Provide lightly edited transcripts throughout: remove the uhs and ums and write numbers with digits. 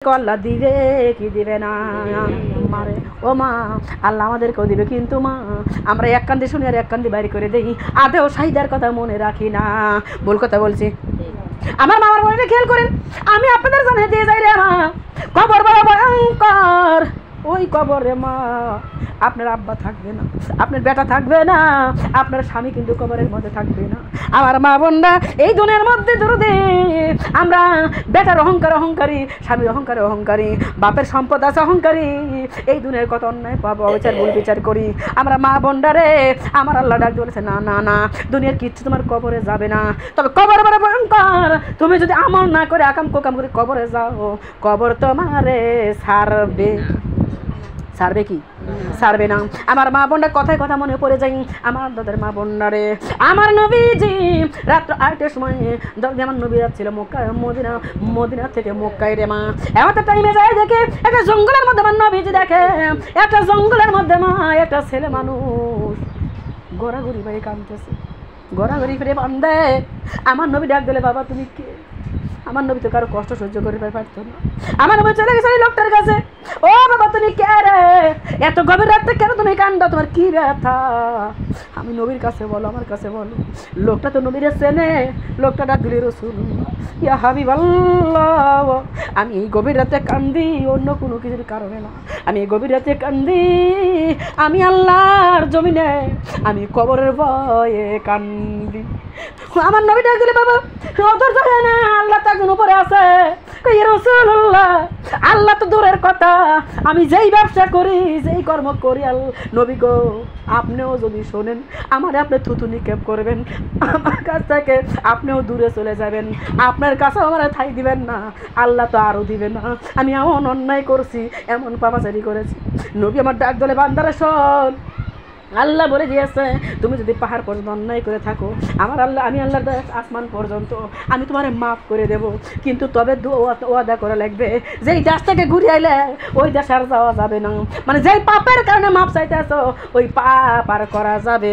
আল্লাহ দিবে কি দিবে না মারে ও মা, আল্লাহ আমাদেরকেও দিবে, কিন্তু মা আমরা এক কান্দি শুনি আর এক কান্দি বাইরে করে দেই, আদেও শাহিদার কথা মনে রাখি না। ভুল কথা বলছি? আমার মামার বাড়িতে খেয়াল করেন, আমি আপনাদের জানিয়ে দিয়ে যাই রে মা, কবর বড় ভয়ঙ্কর। ওই কবরে মা আপনার আব্বা থাকবে না, আপনার বেটা থাকবে না, আপনার স্বামী কিন্তু কবরের মধ্যে থাকবে না। আমার মা বোনরা এই দুনিয়ার মধ্যে দরদে আমরা বেটার অহংকার অহংকারী, স্বামীর অহংকার অহংকারী, বাপের সম্পদ আছে অহংকারী, এই দুনিয়ার কত অন্যায় পাপ অবিচার ভুল বিচার করি। আমরা মা বোনরা রে, আমার আল্লাহ ডাক বলেছে না না না, দুনিয়ার কিচ্ছু তোমার কবরে যাবে না, তবে কবর বড় ভয়ঙ্কর। তুমি যদি আমল না করে আকাম কোকাম করে কবরে যাও, কবর তোমারে ছাড়বে। ছাড়বে কি? ছাড়বে না। আমার মা বোনরা কথায় কথা মনে পড়ে যাই, আমার দাদার মা বোনরা রে, আমার নবীজি রাত্র 8টার সময় আমার নবী যাচ্ছিল মক্কা, মদিনা থেকে মক্কায় রে মা, এমন টাইমে যায় দেখে একটা জঙ্গলের মধ্যে আমার নবীজি দেখে একটা জঙ্গলের মধ্যে মা একটা ছেলে মানুষ ঘোরাঘুরি ভাই কাঁদতেছে, ঘোরাঘুরি ফিরে বান্ধে। আমার নবী ডাক দিলে, বাবা তুমি কে? আমার নবী তো কারো কষ্ট সহ্য করে পারতো না। আমার নবী চলে গেছে ওই লোকটার কাছে, ও বাবা তুমি কে রে, এত গভীর রাতে কেন তুমি কান্দো, তোমার কি ব্যথা? আমি নবীর কাছে বলো, আমার কাছে বলো। লোকটা তো নবীর চেনে, লোকটা ডাক দিলে, রাসূলুল্লাহ ইয়া হাবিবাল্লাহ, আমি এই গভীর রাতে কান্দি অন্য কোনো কিছুর কারণে না, আমি এই গভীর রাতে কান্দি আমি আল্লাহর জমিনে আমি কবরের ভয়ে কান্দি। আমার নবী ডাক দিলে, বাবা অধৈর্য হয় না, আল্লাহ তো একজন উপরে আছে। রাসূলুল্লাহ আল্লাহ তো দূরের কথা, আমি যেই ব্যবসা করি যেই কর্ম করি নবী গো আপনিও যদি শোনেন আমার আপনি থুতু নিক্ষেপ করবেন, আমার কাছ থেকে আপনিও দূরে চলে যাবেন, আপনার কাছে আমার ঠাই দিবেন না, আল্লাহ তো আরও দিবেন না। আমি এমন অন্যায় করছি, এমন পাপাচারি করেছি। নবী আমার ডাক দলে, বান্দারা শোন, আল্লাহ বলে দিয়েছে তুমি যদি পাহাড় পর্যন্ত অন্যায় করে থাকো, আমার আল্লাহ আমি আল্লাহর আসমান পর্যন্ত আমি তোমার মাফ করে দেব, কিন্তু তবে ওয়াদা করা লাগবে যেই দেশ থেকে ঘুরে আইলে ওই দেশে আর যাওয়া যাবে না, মানে যেই পাপের কারণে মাপ চাইতে আসো ওই পাপ আর করা যাবে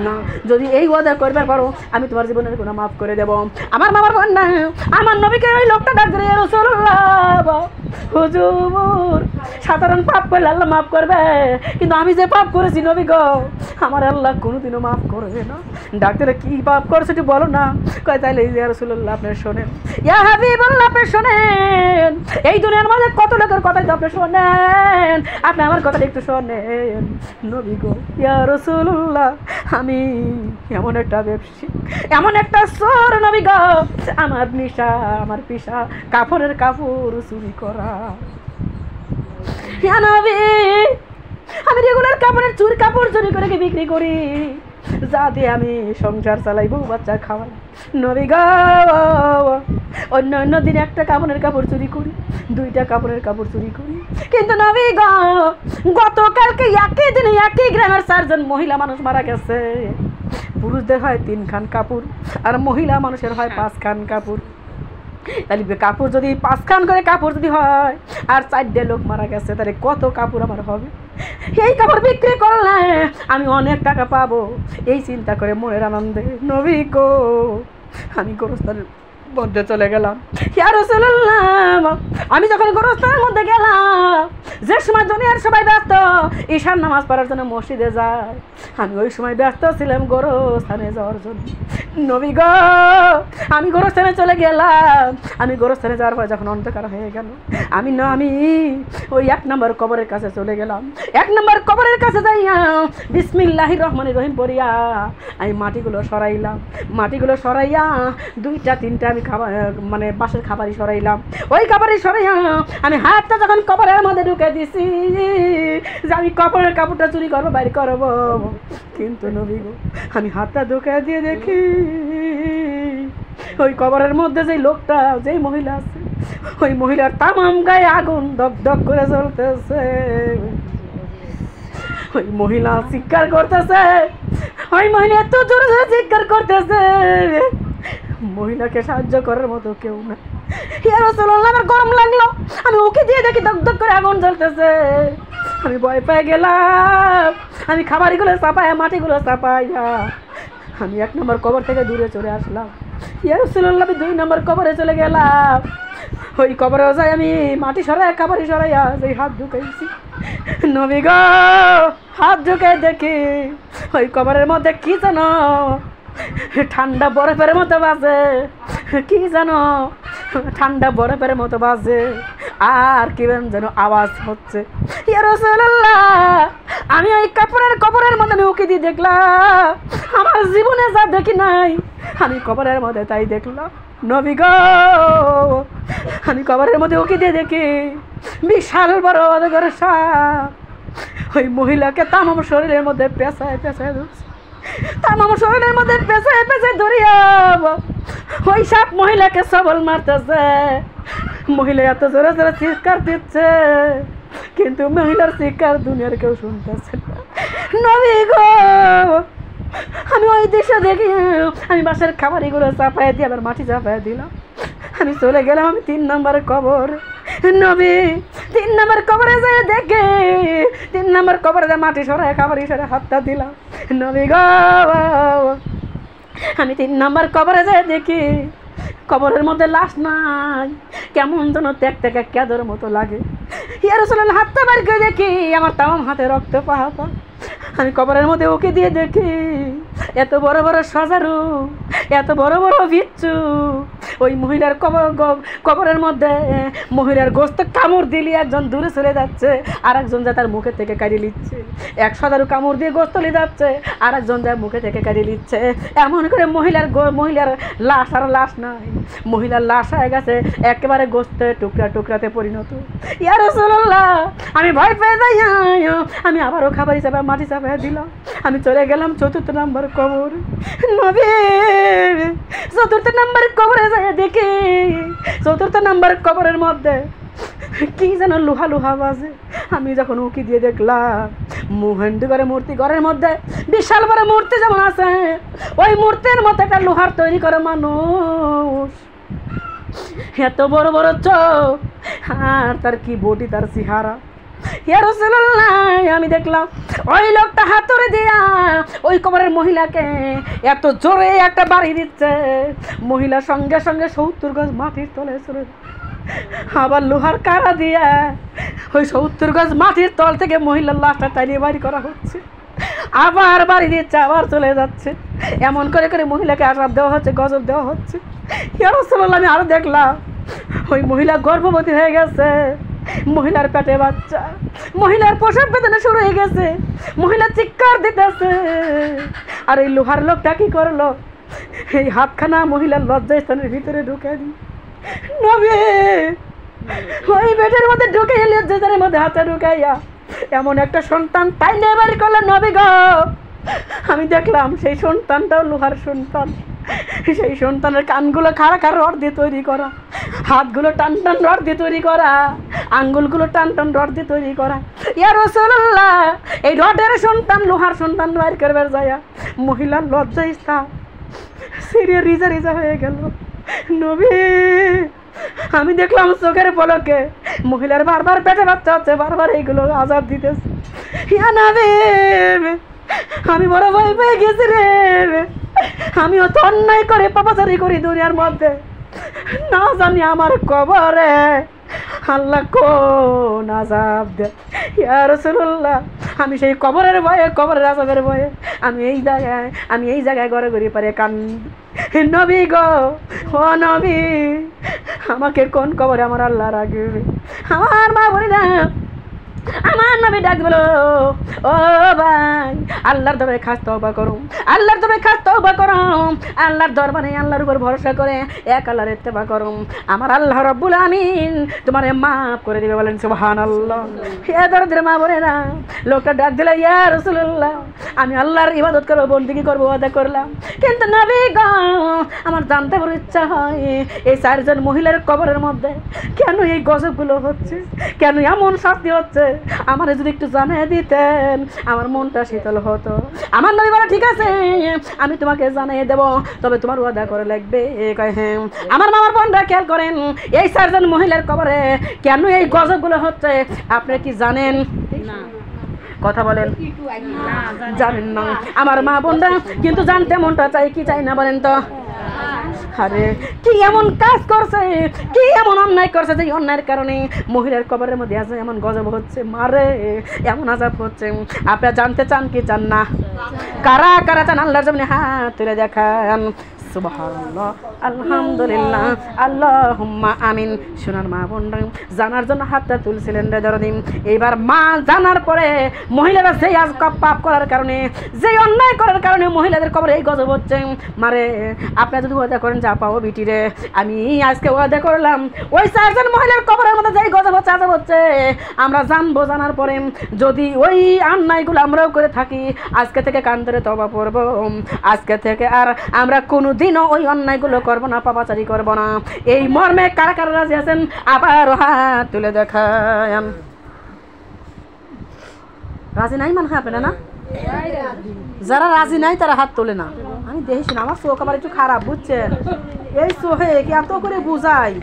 না। যদি এই ওয়াদা করবার পারো আমি তোমার জীবনের গুনাহ মাফ করে দেব। আমার মামার বোন না, আমার নবীকে ওই লোকটা ডাক দিয়ে, রাসূলুল্লাহ হুজুর সাধারণ পাপ করলে আল্লাহ মাফ করবে, কিন্তু আমি যে পাপ করেছি নবী গো আমার আল্লাহ কোনোদিনও মাফ করবে না। ডাক্তারে কি পাপ করছে একটু বলো না? কয় তাইলে ইয়া রাসূলুল্লাহ আপনি শোনেন, ইয়া হাবিবাল্লাহ আপনি শোনেন, এই দুনিয়ার মধ্যে কত লোকের কথাই তো আপনি শোনেন, আপনি আমার কথাটা একটু শোনেন। নবী গো ইয়া রাসূলুল্লাহ আমি এমন একটা ব্যবসায়ী, এমন একটা চোর নবী গো, আমার নিশা আমার পেশা কাপড়ের কাপড় চুরি করা। আমি রেগুলার কাপড়ের কাপড় চুরি করে বিক্রি করি, যা দিয়ে আমি সংসার চালাই, বউ বাচ্চা খাওয়াই। নবী গো অন্য অন্য দিন একটা কাপড়ের কাপড় চুরি করি, 2টা কাপড়ের কাপড় চুরি করি, কিন্তু নবী গো গতকালকে একই দিনে একই গ্রামের 4 জন মহিলা মানুষ মারা গেছে। পুরুষদের হয় 3 খান কাপড় আর মহিলা মানুষের হয় 5 খান কাপড়। তাহলে কাপড় যদি 5 খান করে কাপড় যদি হয় আর 4টে লোক মারা গেছে, তাহলে কত কাপড় আমার হবে? এই কাপড় বিক্রি করলে আমি অনেক টাকা পাবো, এই চিন্তা করে মনের আনন্দে নবী গো আমি গোরস্থানের মধ্যে চলে গেলাম। ইয়া রাসূলুল্লাহ আমি যখন গোরস্থানের মধ্যে গেলাম, যে সময় দুনিয়ার সবাই ব্যস্ত ঈশার নামাজ পড়ার জন্য মসজিদে যায়, আমি ওই সময় ব্যস্ত ছিলাম গোরস্থানে যাওয়ার জন্য। নবী গো আমি গোরস্থানে চলে গেলাম, আমি গোরস্থানে যাওয়ার পর যখন অন্ধকার হয়ে গেল, আমি ওই 1 নম্বর কবরের কাছে চলে গেলাম। 1 নম্বর কবরের কাছে যাইয়া বিসমিল্লাহির রহমানির রহিম পড়িয়া আমি মাটিগুলো সরাইলাম, মাটিগুলো সরাইয়া 2টা 3টা আমি খাবার মানে বাঁশের খাবারই সরাইলাম। ওই খাবারই সরাইয়া আমি হাতটা যখন কবরের মধ্যে ঢুকে দিছি যে আমি কবরের কাপড়টা চুরি করবো বাইর করবো, কিন্তু নবী গো আমি হাতটা ঢুকে দিয়ে দেখি ওই কবরের মধ্যে যেই লোকটা যেই মহিলা আছে ওই মহিলার তামাম গায়ে আগুন দগদগ করে জ্বলতেছে। ওই মহিলা চিৎকার করতেছে, ওই মহিলা এত জোরে জোরে চিৎকার করতেছে, মহিলাকে সাহায্য করার মতো কেউ না। ইয়া রাসূলুল্লাহ আমার গরম লাগলো, আমি ওকে দিয়ে দেখি দগদগ করে আগুন জ্বলতেছে, আমি ভয় পেয়ে গেলাম, আমি খাবারগুলো চাপাইয়া মাটিগুলো চাপাইয়া আমি 1 নম্বর কবর থেকে দূরে চলে আসলাম। ইয়া রাসূলুল্লাহ আমি 2 নম্বর কবরে চলে গেলাম। ওই কবরে যাই আমি মাটি সরাই কাবারি সরাইয়া ওই হাত ঢুকাইছি। নবী গো হাত ঢুকাই দেখি ওই কবরের মধ্যে কি জানো ঠান্ডা বরফের মতো বাজে, কি জানো ঠান্ডা বরফের মতো বাজে, আর কি যেন আওয়াজ হচ্ছে। ইয়া রাসূলুল্লাহ, আমি ওই কাপড়ের কবরের মধ্যে আমি উকি দিয়ে দেখলাম, আমার জীবনে যা দেখি নাই আমি কবরের মধ্যে তাই দেখলাম। নবী গো আমি কবরের মধ্যে উকি দিয়ে দেখি বিশাল বড় অজগর সাপ ওই মহিলাকে তামাম শরীরের মধ্যে পেঁচায় পেঁচায় ধরছে, তামাম শরীরের মধ্যে পেঁচায় পেঁচায় ধরিয়া ওই সাপ মহিলাকে সবল মারতেছে। মহিলা এত জোরে জোরে চিৎকার দিচ্ছে, কিন্তু মহিলার চিৎকার দুনিয়ার কেউ শুনতেছে না। নবী গো আমি ওই দৃশ্য দেখি আমি বাসার খাবারগুলো চাপাই দিয়ে আবার মাটি চাপাই দিলাম, আমি চলে গেলাম আমি 3 নম্বর কবর। নবী 3 নম্বর কবরে যায় দেখে 3 নম্বর কবরে যায় মাটি সরাই খাবারই সরাই হাতটা দিলাম। নবী গো আমি 3 নম্বর কবরে যায় দেখি কবরের মধ্যে লাশ নাই, কেমন যেন ত্যাগ ত্যাগ কেদর মতো লাগে। ইয়া রাসূলুল্লাহ হাতটা বার করে দেখি আমার তামাম হাতে রক্ত পাহাপা। আমি কবরের মধ্যে ওকে দিয়ে দেখি এত বড় বড় সজারু, এত বড় বড় বিচ্ছু ওই মহিলার কবরের মধ্যে। মহিলার গোস্ত কামড় দিলে একজন দূরে চলে যাচ্ছে, আর একজন যা তার মুখে থেকে কাড়িয়ে নিচ্ছে। এক সজারু কামড় দিয়ে গোস্ত নিয়ে যাচ্ছে, আর একজন যা মুখে থেকে কাড়িয়ে নিচ্ছে। এমন করে মহিলার লাশ আর লাশ নাই, মহিলার লাশ হয়ে গেছে একেবারে গোস্তের টুকরা টুকরাতে পরিণত। ইয়া রাসূলুল্লাহ আমি ভয় পেয়ে যাই, আমি আবারও খাবার হিসাবে মাটি চাপাই দিলাম। আমি চলে গেলাম 4 নম্বর কবর। নবী 4 নম্বর কবরে যায় দেখি 4 নম্বর কবরের মধ্যে কি যেন লোহা লোহা বাজে। আমি যখন উকি দিয়ে দেখলাম মোহেন্দ্র করে মূর্তি ঘরের মধ্যে বিশাল বড় মূর্তি যেমন আছে, ওই মূর্তির মধ্যে একটা লোহার তৈরি করে মানুষ, এত বড় বড় চোখ আর তার কি বডি, তার চেহারা। ইয়া রাসূলুল্লাহ আমি দেখলাম ওই লোকটা হাতুড়ি দিয়া ওই কবরের মহিলাকে এত জোরে একটা বাড়ি দিচ্ছে, মহিলা সঙ্গে সঙ্গে 70 গজ মাটির তলে চলে, আবার লোহার কারা দিয়া ওই 70 গজ মাটির তল থেকে মহিলার লাশটা টানিয়ে বাড়ি করা হচ্ছে, আবার বাড়ি দিচ্ছে, আবার চলে যাচ্ছে। এমন করে করে মহিলাকে আযাব দেওয়া হচ্ছে, গজব দেওয়া হচ্ছে। ইয়া রাসূলুল্লাহ আমি আরো দেখলাম ওই মহিলা গর্ভবতী হয়ে গেছে, মহিলার পেটে বাচ্চা, মহিলার প্রসব বেদনা শুরু হয়ে গেছে, মহিলা চিৎকার দিতেছে। আর এই লোহার লোকটা কি করলো, এই হাতখানা মহিলার লজ্জাস্থানের ভিতরে ঢুকে দি নবী ওই পেটের মধ্যে ঢুকে লজ্জাস্থানের মধ্যে হাতটা ঢুকাইয়া এমন একটা সন্তান তাই নিয়ে বাড়ি করলো। নবী গো আমি দেখলাম সেই সন্তানটাও লোহার সন্তান, সেই সন্তানের কানগুলো খাড়া খাড়া রড দিয়ে তৈরি করা, হাতগুলো টান টান রড দিয়ে তৈরি করা, আঙ্গুলগুলো টান টান রড দিয়ে তৈরি করা। ইয়া রাসূলুল্লাহ এই রডের সন্তান লোহার সন্তান বাইর করবার যায় মহিলার লজ্জাস্থান সিরিয়া রিজা রিজা হয়ে গেল। নবী আমি দেখলাম চোখের পলকে মহিলার বারবার পেটে বাচ্চা হচ্ছে, বারবার এইগুলো আযাব দিতেছে। ইয়া নবী আমি বড় ভয় পেয়ে গেছি রে, আমি অত অন্যায় করে পাপাচারি করি দুনিয়ার মধ্যে, না জানি আমার কবরে আল্লাহ কোন আযাব দেয়। ইয়া রাসূলুল্লাহ আমি সেই কবরের ভয়ে, কবরের আযাবের ভয়ে আমি এই জায়গায় ঘরে ঘুরে পারে কান্দি। নবী গো ও নবী আমাকে কোন কবরে আমার আল্লাহ রাখবে? আমার মা বলে না, আমার নবী ডাক বলো ও ভাই আল্লাহর দরবারে খাস তওবা করো, আল্লাহর দরবারে খাস তওবা করো, আল্লাহর দরবারে আল্লাহর উপর ভরসা করে এক আল্লাহর ইত্তেবা করো, আমার আল্লাহ রাব্বুল আমিন তোমারে maaf করে দিবে। বলেন সুবহানাল্লাহ। হে দরদের মা বোনেরা, লোকটা ডাক দিল ইয়া রাসূলুল্লাহ আমি আল্লাহর ইবাদত করব, বন্দেগী করব, ওয়াদা করলাম, কিন্তু নবী গো আমার জানতে বড় ইচ্ছা হয় এই 4 জন মহিলার কবরের মধ্যে কেন এই গজবগুলো হচ্ছে, কেন এমন শাস্তি হচ্ছে, আমার যদি একটু জানিয়ে দিতেন আমার মনটা শীতল হতো। আমার নবী বলে ঠিক আছে আমি তোমাকে জানিয়ে দেব, তবে তোমার ওয়াদা করে লাগবে। কয় হ্যাঁ। আমার মামার বোনরা খেয়াল করেন এই 4 জন মহিলার কবরে কেন এই গজবগুলো হচ্ছে আপনি কি জানেন? না কথা বলেন, জানেন না। আমার মা বোনরা কিন্তু জানতে মনটা চাই কি চাই না বলেন তো? আরে কি এমন কাজ করছে, কি এমন অন্যায় করছে যে অন্যায়ের কারণে মহিলার কবরের মধ্যে আজ এমন গজব হচ্ছে, মারে এমন আযাব হচ্ছে। আপনারা জানতে চান কি চান না? কারা কারা চান আল্লাহর জন্য হাত তুলে দেখান। সুবহানাল্লাহ, আলহামদুলিল্লাহ, আল্লাহুম্মা আমিন। সোনার মা বোনরা জানার জন্য হাতটা তুলছিলেন রে দরদিন। এইবার মা জানার পরে মহিলারা সেই আজ পাপ করার কারণে, যে অন্যায় করার কারণে মহিলাদের কবরে এই গজব হচ্ছে, মারে আপনারা যদি ওয়াদা করেন যা পাও বিটি রে, আমি আজকে ওয়াদা করলাম ওই 4 জন মহিলার কবরের মধ্যে যেই গজব হচ্ছে আযাব হচ্ছে আমরা জানবো, জানার পরে যদি ওই অন্যায়গুলো আমরাও করে থাকি আজকে থেকে কান ধরে তওবা করব, আজকে থেকে আর আমরা কোনো দিনও ওই অন্যায়গুলো করবো না, পাপাচারি করবো না। এই মর্মে কারা কারা রাজি আছেন আবার হাত তুলে দেখান। রাজি নাই মনে হয় আপনারা না? যারা রাজি নাই তারা হাত তোলে না। আমি দেখি না, আমার চোখ আবার একটু খারাপ বুঝছেন, এই চোখে কি এত করে বুঝাই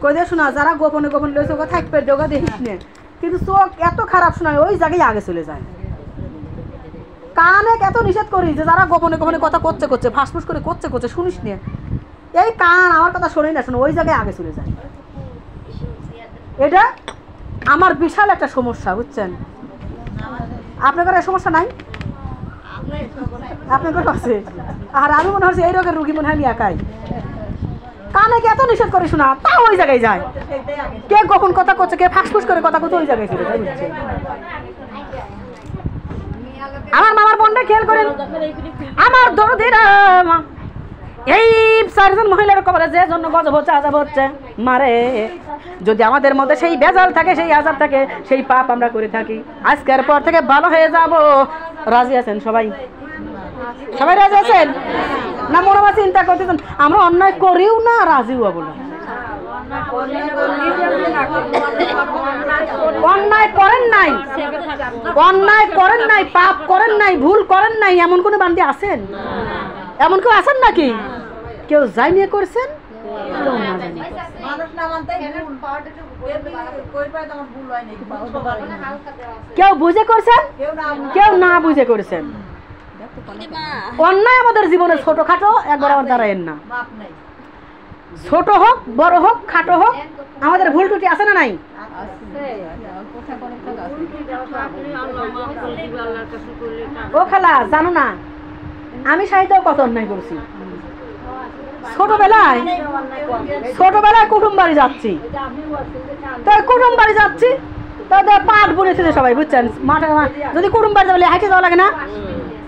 কই দে শোনা, যারা গোপনে গোপনে লইছে ওকে থাকবে ডোগা দেখিস নে, কিন্তু চোখ এত খারাপ শোনায় ওই জায়গায় আগে চলে যায়। কানে এত নিষেধ করি যে যারা গোপনে গোপনে কথা করছে করছে ফাঁসফুস করে করছে করছে শুনিস নে, এই কান আমার কথা শোনেই না, শোনো ওই জায়গায় আগে চলে যায়। এটা আমার বিশাল একটা সমস্যা বুঝছেন। আপনাদের এই সমস্যা নাই? আপনাদের আছে? আর আমি মনে হচ্ছে এই রোগের রুগী মনে হয় আমি একাই। কানে কে এত নিষেধ করে শোনা তা ওই জায়গায় যায়, কে গোপন কথা করছে কে ফাঁসফুস করে কথা করছে ওই জায়গায় চলে যায় বুঝছে। আমার মামার বোনটা খেয়াল করেন, আমার দরদিরা এই 4 জন মহিলার কবরে যে জন্য গজব হচ্ছে আযাব হচ্ছে, মারে যদি আমাদের মধ্যে সেই বেজাল থাকে, সেই আযাব থাকে, সেই পাপ আমরা করে থাকি, আজকের পর থেকে ভালো হয়ে যাব। রাজি আছেন সবাই? সবাই রাজি আছেন না? মনে মনে চিন্তা করতেছেন আমরা অন্যায় করিও না রাজিও হব না। অন্যায় করেন নাই, অন্যায় করেন নাই, পাপ করেন নাই, ভুল করেন নাই, এমন কোন বান্দি আছেন? এমন কেউ আছেন নাকি? কেউ জানিয়ে করছেন, কেউ না জানিয়ে। কেউ বুঝে করছেন, কেউ না বুঝে করছেন। অন্যায় আমাদের জীবনে ছোটখাটো একবার আমার দাঁড়ায়েন না, ছোট হোক বড় হোক খাটো হোক আমাদের ভুল ত্রুটি আছে না নাই? ও খালা জানো না আমি সাহিত্যেও কত অন্যায় করছি। ছোটবেলায় কুটুম বাড়ি যাচ্ছি, তো কুটুম বাড়ি যাচ্ছি তাদের পাট বুনে থুইছে সবাই বুঝছেন, মাঠে যদি কুটুম বাড়ি যাবো হাঁটে যাওয়া লাগে না,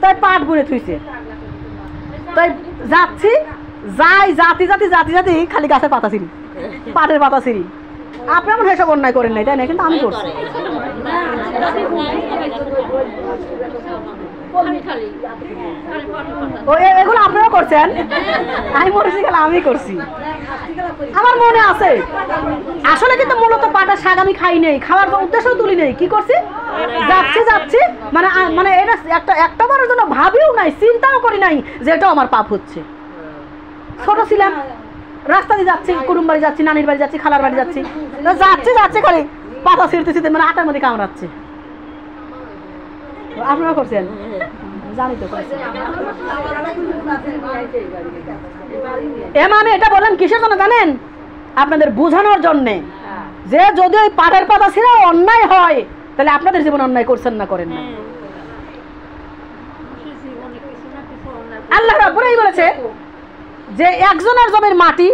তাই পাট বুনে থুইছে, তাই যাচ্ছি যাই জাতি জাতি জাতি জাতি খালি গাছের পাতা ছিঁড়ি, পাটের পাতা ছিঁড়ি। আপনার মনে হয় সব অন্যায় করেন নাই তাই না, কিন্তু আমি করছি। এগুলো আপনারা করছেন, আমি মরেছি গেলে আমি করছি, আমার মনে আছে। আসলে কিন্তু মূলত পাটার শাক আমি খাই নেই, খাওয়ার উদ্দেশ্য তুলি নেই, কি করছি যাচ্ছি যাচ্ছি মানে মানে এটা একটা বারের জন্য ভাবিও নাই, চিন্তাও করি নাই যে এটাও আমার পাপ হচ্ছে। ছোট ছিলাম, রাস্তা দিয়ে যাচ্ছি, কুটুম বাড়ি যাচ্ছি, নানির বাড়ি যাচ্ছি, খালার বাড়ি যাচ্ছি, যাচ্ছি যাচ্ছে খালি পাতা ছিঁড়তে ছিঁড়তে মানে আটার মধ্যে কামড়াচ্ছে। আপনারা করছেন? জানি তো। আমি এটা বললাম কিসের জন্য জানেন? আপনাদের বোঝানোর জন্যে যে যদি ওই পাটের পাতা ছিঁড়ে অন্যায় হয় তাহলে আপনাদের জীবন অন্যায় করছেন না করেন না। আল্লাহ রাব্বুল বলেছে যে একজনের জমির মাটি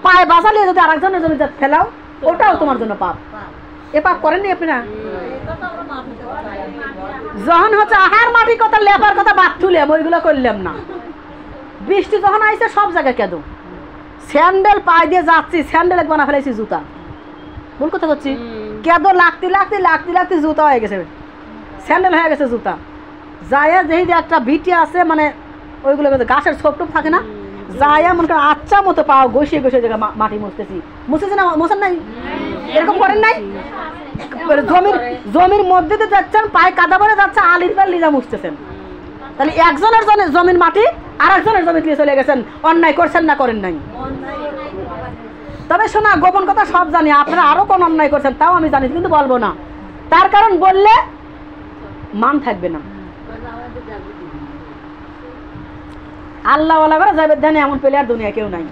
পায়ে বাঁচালিয়ে যদি আরেকজনের জমিতে ফেলাও ওটাও তোমার জন্য পাপ। এ পাপ করেননি আপনারা? যখন হচ্ছে আহার মাটি কথা লেপার কথা বাদ তুলে ওইগুলো করলাম না। বৃষ্টি যখন আইছে সব জায়গায় কেঁদো, স্যান্ডেল পায়ে দিয়ে যাচ্ছি, স্যান্ডেল বানা ফেলেছি জুতা, ভুল কথা করছি, কেঁদো লাগতে লাগতে লাগতে লাগতে জুতা হয়ে গেছে, স্যান্ডেল হয়ে গেছে জুতা। যাইয়া যেই যে একটা বিটি আছে মানে ওইগুলো গাছের ছোপ টোপ থাকে না, যাইয়া মনে করেন আচ্ছা মতো পাও ঘষিয়ে ঘষিয়ে জায়গা মাটি মুছতেছি। মুছেছে না? মোছেন নাই? এরকম করেন নাই? জমির মধ্যে দিয়ে যাচ্ছেন, পায়ে কাদা পরে যাচ্ছে, আলির পাল লিজা মুছতেছেন, তাহলে একজনের জমির মাটি আর একজনের জমি দিয়ে চলে গেছেন। অন্যায় করছেন না করেন নাই? তবে শোনা গোপন কথা সব জানি, আপনারা আরো কোন অন্যায় করছেন তাও আমি জানি, কিন্তু বলবো না। তার কারণ বললে মান থাকবে না। আল্লাহ ওয়ালা করে যাবে ধ্যানে এমন পেলে আর দুনিয়া কেউ নাই।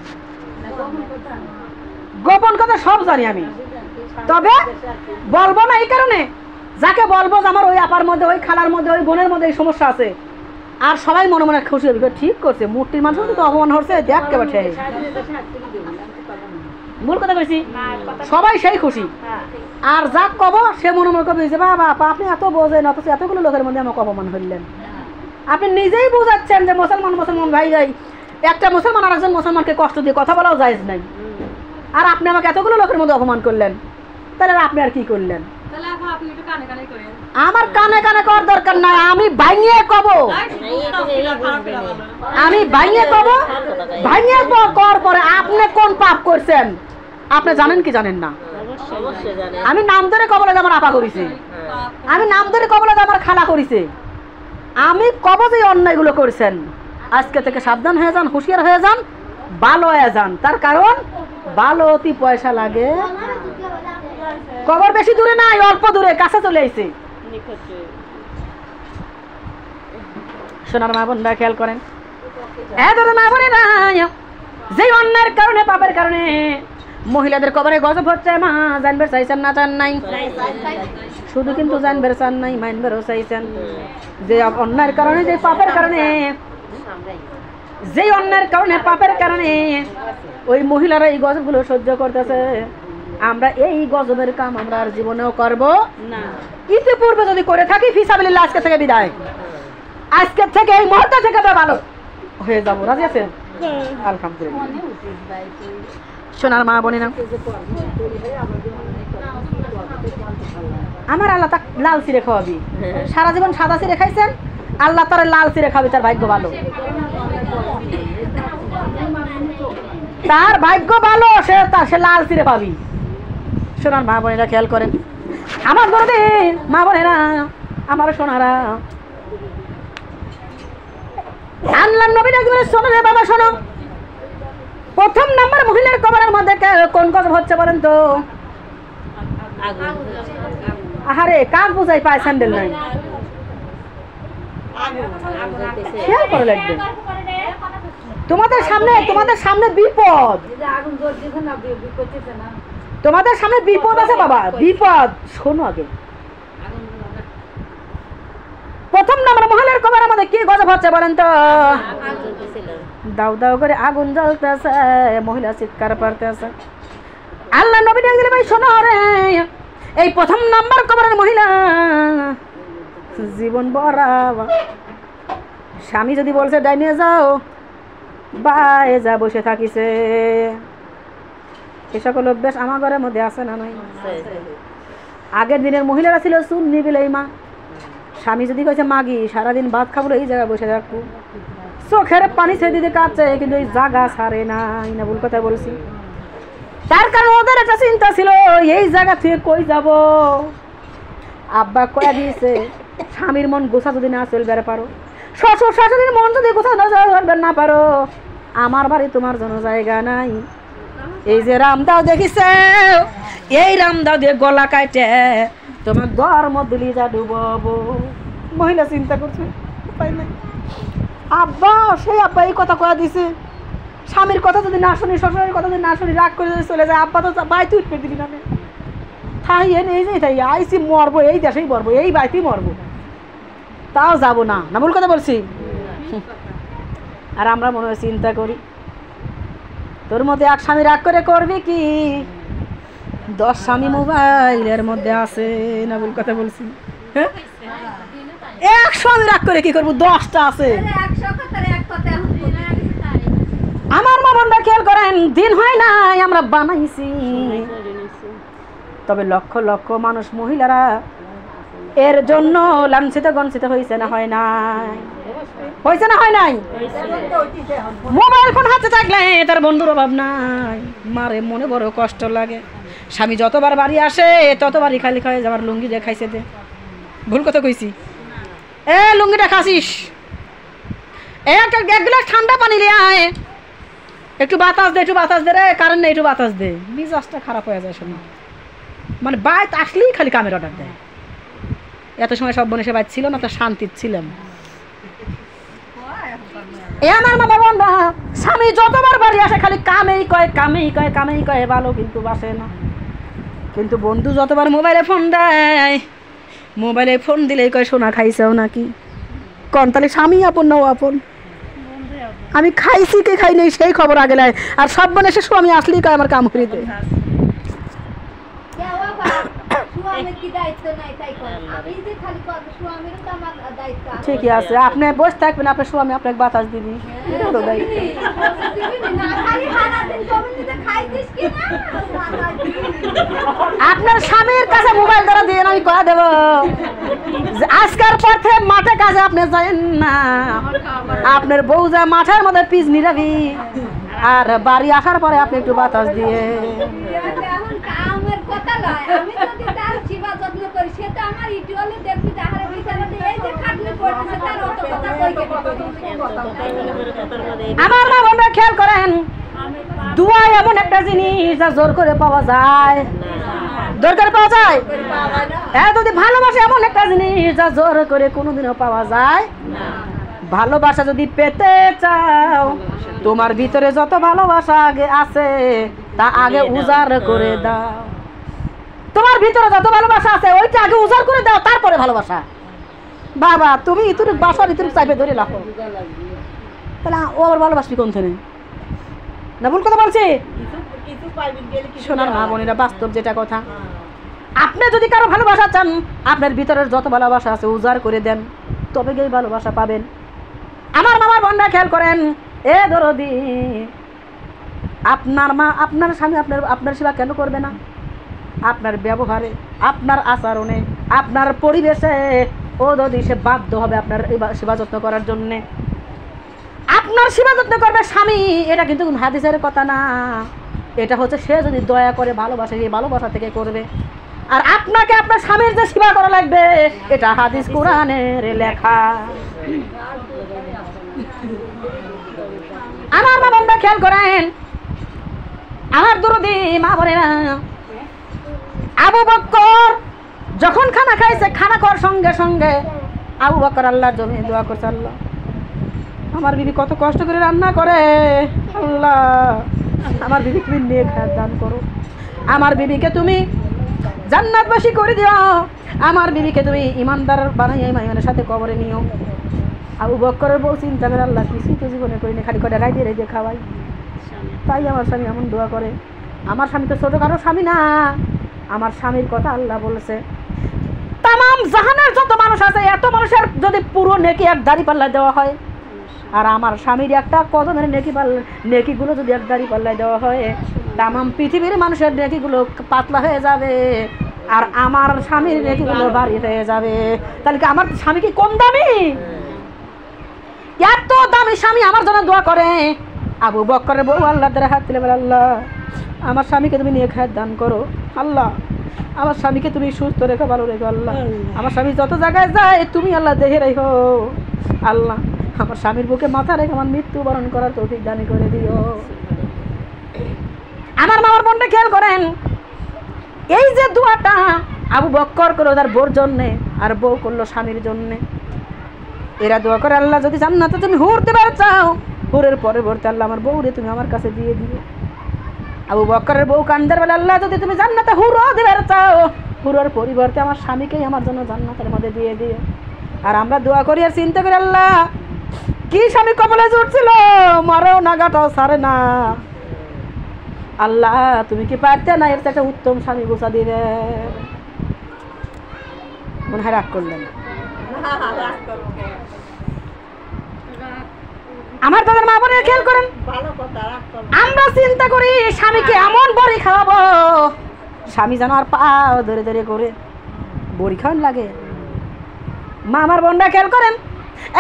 গোপন কথা সব জানি আমি, তবে বলবো না এই কারণে, যাকে বলবো যে আমার ওই আপার মধ্যে, ওই খালার মধ্যে, ওই বোনের মধ্যে এই সমস্যা আছে, আর সবাই মনে মনে খুশি হবে, ঠিক করছে, মূর্তির মানুষ তো অপমান হচ্ছে, দেখ কে বাঠে মূল কথা বলছি, সবাই সেই খুশি। আর যাক কব সে মনে মনে করবে যে বাবা আপনি এত বোঝেন, অথচ এতগুলো লোকের মধ্যে আমাকে অপমান হইলেন। আপনি নিজেই বুঝাচ্ছেন যে মুসলমান ভাই যাই, একটা মুসলমান আর একজন মুসলমানকে কষ্ট দিয়ে কথা বলাও জায়েজ নাই, আর আপনি আমাকে এতগুলো লোকের মধ্যে অপমান করলেন, তাহলে আপনি আর কি করলেন? আমার কানে কানে করার দরকার নাই, আমি ভাঙিয়ে কব, আমি ভাঙিয়ে কব, ভাঙিয়ে করার পরে আপনি কোন পাপ করছেন আপনি জানেন কি জানেন না? আমি নাম ধরে কবলে যে আমার আপা করেছে, আমি নাম ধরে কবলে যে আমার খালা করেছে, আমি কব যে অন্যায়গুলো করছেন, আজকে থেকে সাবধান হয়ে যান, হুঁশিয়ার হয়ে যান, ভালো হয়ে যান। তার কারণ ভালো অতি পয়সা লাগে, কবর বেশি দূরে নাই, অল্প দূরে, কাছে চলে আইছে। সোনার মা বোনরা খেয়াল করেন, যে অন্যায়ের কারণে, পাপের কারণে মহিলাদের কবরে গজব হচ্ছে, মা জানবে চাইছেন না চান নাই? শুধু কিন্তু জানবে চান নাই, মানবেরও চাইছেন। যে অন্যায়ের কারণে, যে পাপের কারণে, যে অন্যায়ের কারণে, পাপের কারণে ওই মহিলারা এই গজবগুলো সহ্য করতেছে, আমরা এই গজবের কাম আমরা আর জীবনেও করব না। ইতিপূর্বে যদি করে থাকি ফিসাবিলিল্লাহ আজকে থেকে বিদায়, আজকে থেকে এই মুহূর্তে থেকে ভালো হয়ে যাবো। রাজি আছেন? আলহামদুলিল্লাহ। সোনার মা বোনেরা, আমার আল্লাহ তাক লাল চিড়ে খাওয়াবি, সারা জীবন সাদা চিড়ে খাইছেন, আল্লাহ তার লাল চিড়ে খাবি, তার ভাগ্য ভালো, তার ভাগ্য ভালো, সে লাল চিড়ে পাবি। সোনার মা বোনেরা খেয়াল করেন, আমার বড়দের মা বোনেরা, আমার সোনারা, আল্লাহ নবী ডাকবে শোনো রে বাবা শোনো, প্রথম নাম্বার মহিলার কবরের মধ্যে কোন গজব হচ্ছে বলেন তো? আহারে কাক বুঝাই পায় স্যান্ডেল নাই, খেয়াল করে লাগবে। তোমাদের সামনে বিপদ, তোমাদের সামনে বিপদ আছে বাবা, বিপদ শোনো আগে। প্রথম নাম্বার মহিলার কবরের মধ্যে কি গজব হচ্ছে বলেন তো? দাও দাও করে আগুন জ্বলতেছে, মহিলা চিৎকার করতেছে। আল্লাহ নবী ডাকলে ভাই শোনো রে, এই প্রথম নাম্বার কবরের মহিলা জীবন ভরা স্বামী যদি বলছে ডাইনে যাও, বাই যা বসে থাকিছে। এ সকল অভ্যাস আমার ঘরের মধ্যে আছে না নাই? আগের দিনের মহিলারা ছিল সুন্নি বিলাই মা, স্বামী যদি কইছে মাগি সারাদিন ভাত খাবো এই জায়গায় বসে থাকবো, চোখের পানি ছেড়ে দিতে কাঁদছে, কিন্তু এই জায়গা ছাড়ে নাই। না ভুল কথা বলছি? তার কারণ ওদের একটা চিন্তা ছিল, এই জায়গা থেকে কই যাব। আব্বা কয়া দিয়েছে স্বামীর মন গোছা যদি না চলবে পারো, শ্বশুর শাশুড়ির মন যদি গোছা না পারো, আমার বাড়ি তোমার জন্য জায়গা নাই। এই যে রামদাও দেখিছে, এই রামদাও দিয়ে গলা কাটে তোমার ঘর মধ্যে লিজা ডুবাবো। মহিলা চিন্তা করছে, উপায় নাই। আব্বা সেই আব্বা এই কথা কয়া দিছে, স্বামীর কথা যদি না শুনি, শ্বশুরের কথা যদি না শুনি, রাগ করে যদি চলে যায়, আব্বা তো বাই তুই উঠবে দিবি না, তাই এই যে তাই আইসি মরবো, এই দেশেই মরবো, এই বাড়িতেই মরবো, তাও যাবো না। না ভুল কথা বলছি? আর আমরা মনে হয় চিন্তা করি, তোর মধ্যে এক স্বামী রাগ করে করবি কি, 10 স্বামী মোবাইলের মধ্যে আছে। না ভুল কথা বলছি? হ্যাঁ, এক স্বামী রাগ করে কি করবো, 10টা আছে। আমার মা বোনরা খেয়াল করেন, দিন হয় নাই আমরা বানাইছি, তবে লক্ষ লক্ষ মানুষ মহিলারা এর জন্য লাঞ্ছিত গঞ্চিত হয়েছে না হয় নাই? হয়েছে না হয় নাই? মোবাইল ফোন হাতে থাকলে তার বন্ধুর অভাব নাই, মারে মনে বড় কষ্ট লাগে। স্বামী যতবার বাড়ি আসে ততবারই খালি খায় আমার লুঙ্গি দেখাইছে দে। ভুল কথা কইছি? এ লুঙ্গিটা খাসিস, এক গ্লাস ঠান্ডা পানি নিয়ে আয়, একটু বাতাস দে, একটু বাতাস দে রে, কারণ নেই, একটু বাতাস দে। মিজাজটা খারাপ হয়ে যায় শোনা, মানে বাইত আসলেই খালি কামের অর্ডার দেয়। এত সময় সব বনে সে ছিল না, তো শান্তির ছিলাম। আমার মা বাবা স্বামী যতবার বাড়ি আসে খালি কামেই কয় কামেই কয় কামেই কয়, ভালো কিন্তু বাসে না। কিন্তু বন্ধু যতবার মোবাইলে ফোন দেয়, মোবাইলে ফোন দিলেই কয় সোনা খাইছেও নাকি। কন তাহলে স্বামী আপন নাও আপন? আমি খাইছি কে খাই নেই সেই খবর আগে লাই, আর সব বনে এসে স্বামী আসলেই কয় আমার কাম করিতে। ঠিকই আছে, আপনি বসে থাকবেন, আপনার স্বামী আপনাকে বাতাস দিবি, এটা তো দায়িত্ব। আপনার স্বামীর কাছে মোবাইল ধরা দিয়ে আমি কয়া দেব আজকের পথে মাঠে কাজে আপনি যাবেন না, আপনার বউ যা মাঠের মধ্যে পিছ নিরাবি, আর বাড়ি আসার পরে আপনি একটু বাতাস দিয়ে। আমার মা বোনরা খেয়াল করেন, দুয়া এমন একটা জিনিস যা জোর করে পাওয়া যায়, জোর করে পাওয়া যায়। যদি ভালোবাসা এমন একটা জিনিস যা জোর করে কোনোদিনও পাওয়া যায়। ভালোবাসা যদি পেতে চাও, তোমার ভিতরে যত ভালোবাসা আগে আছে তা আগে উজাড় করে দাও। তোমার ভিতরে যত ভালোবাসা আছে ওইটা আগে উজাড় করে দাও, তারপরে ভালোবাসা। বাবা তুমি ইতুর বাসার ইতুর চাইপে ধরে লাখো, তাহলে ও আবার ভালোবাসবি কোন থেকে? না ভুল কথা বলছি? শোনার মা বোনেরা, বাস্তব যেটা কথা, আপনি যদি কারো ভালোবাসা চান, আপনার ভিতরের যত ভালোবাসা আছে উজাড় করে দেন, তবে গিয়ে ভালোবাসা পাবেন। আমার মামার বোনরা খেয়াল করেন, এ দরদি, আপনার মা আপনার স্বামী আপনার সেবা কেন করবে না? আপনার ব্যবহারে, আপনার আচরণে, আপনার পরিবেশে ও যদি সে বাধ্য হবে আপনার সেবা যত্ন করার জন্যে। আপনার সেবা যত্ন করবে স্বামী, এটা কিন্তু হাদিসের কথা না, এটা হচ্ছে সে যদি দয়া করে ভালোবাসে, এই ভালোবাসা থেকে করবে। আর আপনাকে আপনার স্বামীর যে সেবা করা লাগবে, এটা হাদিস কোরআনের লেখা। আমার মা বোনরা খেয়াল করেন, আমার দরদি মা বোনেরা, আবু বকর যখন খানা খাইছে, খানা খাওয়ার সঙ্গে সঙ্গে আবু বকর আল্লাহর জমিনে দোয়া করছে, আল্লাহ আমার বিবি কত কষ্ট করে রান্না করে, আল্লাহ আমার বিবি তুমি নেক হায়াত দান করো, আমার বিবিকে তুমি জান্নাতবাসী করে দিও, আমার বিবিকে তুমি ইমানদার বানাইয়া ইমানের সাথে কবরে নিও। আবু বকরের বউ চিন্তা করে, আল্লাহ কিছুই তো জীবনে করিনি, খালি কটা গাই দিয়ে খাওয়াই, তাই আমার স্বামী এমন দোয়া করে। আমার স্বামী তো ছোটখাটো স্বামী না, আমার স্বামীর কথা আল্লাহ বলেছে। তামাম জাহানের যত মানুষ আছে, এত মানুষের যদি পুরো নেকি এক দাড়ি পাল্লা দেওয়া হয়, আর আমার স্বামীর একটা কদমের নেকিগুলো যদি এক দাড়ি পাল্লায় দেওয়া হয়, তামাম পৃথিবীর মানুষের নেকিগুলো পাতলা হয়ে যাবে, আর আমার স্বামীর নেকিগুলো ভারী হয়ে যাবে। তাহলে কি আমার স্বামী কি কম দামি? এত দামি স্বামী আমার জন্য দোয়া করে। আবু বকরের বউ আল্লাহ তাআলা হাত তুলে বলে, আল্লাহ আমার স্বামীকে তুমি নেক হায়াত দান করো, আল্লাহ আমার স্বামীকে তুমি সুস্থ রেখো, ভালো রেখো, আল্লাহ আমার স্বামী যত জায়গায় যায় তুমি আল্লাহ দেখে রেখো, আল্লাহ আমার স্বামীর বুকে মাথা রেখে আমার মৃত্যুবরণ করার তৌফিক দান করে দিও। আমার মামার বোনটা খেয়াল করেন, এই যে দোয়াটা আবু বকর করলো তার বউর জন্যে, আর বউ করলো স্বামীর জন্যে। এরা দোয়া করে, আল্লাহ যদি জান্নাতে তুমি হুর দিবার চাও, হুরের পরবর্তী আল্লাহ আমার বউরে তুমি আমার কাছে দিয়ে দিও। আবু বকরের বউ কান্দার বলে, আল্লাহ যদি তুমি জান্নাতে হুরও দিবার চাও, হুরের পরিবর্তে আমার স্বামীকেই আমার জন্য জান্নাতের মধ্যে দিয়ে দিও। আর আমরা দোয়া করি আর চিন্তা করি, আল্লাহ কি স্বামী কপালে জুটছিল, মারাও না গাটাও সারে না, আল্লাহ তুমি কি পারতে না এর একটা উত্তম স্বামী গোছা দিবে। মনে হয় রাগ করলেন? আমার তাদের মা বোনের খেয়াল করেন, আমরা চিন্তা করি স্বামীকে এমন বড়ি খাওয়াবো, স্বামী যেন আর পাও ধরে ধরে করে বড়ি খাওয়ান লাগে। মা আমার বোনরা খেয়াল করেন,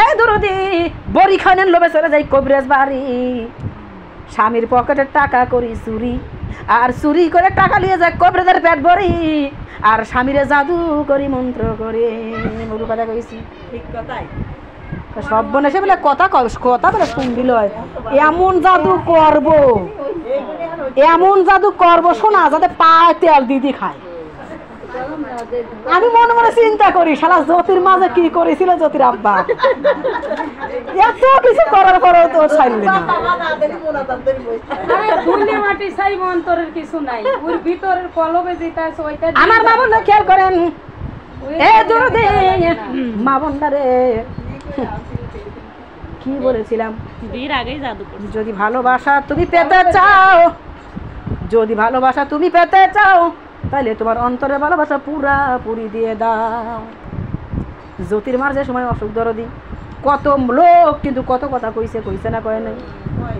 এই দরদি বড়ি খাওয়ানোর লোভে চলে যাই কবিরাজ বাড়ি, স্বামীর পকেটের টাকা করি চুরি, আর চুরি করে টাকা নিয়ে যায় কবিরাজের পেট ভরি, আর স্বামীরে জাদু করি মন্ত্র করে। বলু কথা কইছি ঠিক কথাই, সব বোন এসে বলে কথা বলে শুনবি লয়, এমন জাদু করব শোনা যাতে পায়ে তেল দিদি খায়। আমি মনে মনে চিন্তা করি শালা জ্যোতির মাঝে কি করেছিল জ্যোতির আব্বা, এত কিছু করার পরেও তো ছাড়লি না। আমার মা বোনরা খেয়াল করেন, মা বোনরা রে কি বলেছিলাম, বিয়ের আগেই জাদু করছে। যদি ভালোবাসা তুমি পেতে চাও, যদি ভালোবাসা তুমি পেতে চাও, তাহলে তোমার অন্তরে ভালোবাসা পুরাপুরি দিয়ে দাও। জ্যোতির মার যে সময় অসুখ দরদি, কত লোক কিন্তু কত কথা কইছে, কইছে না কয় নাই,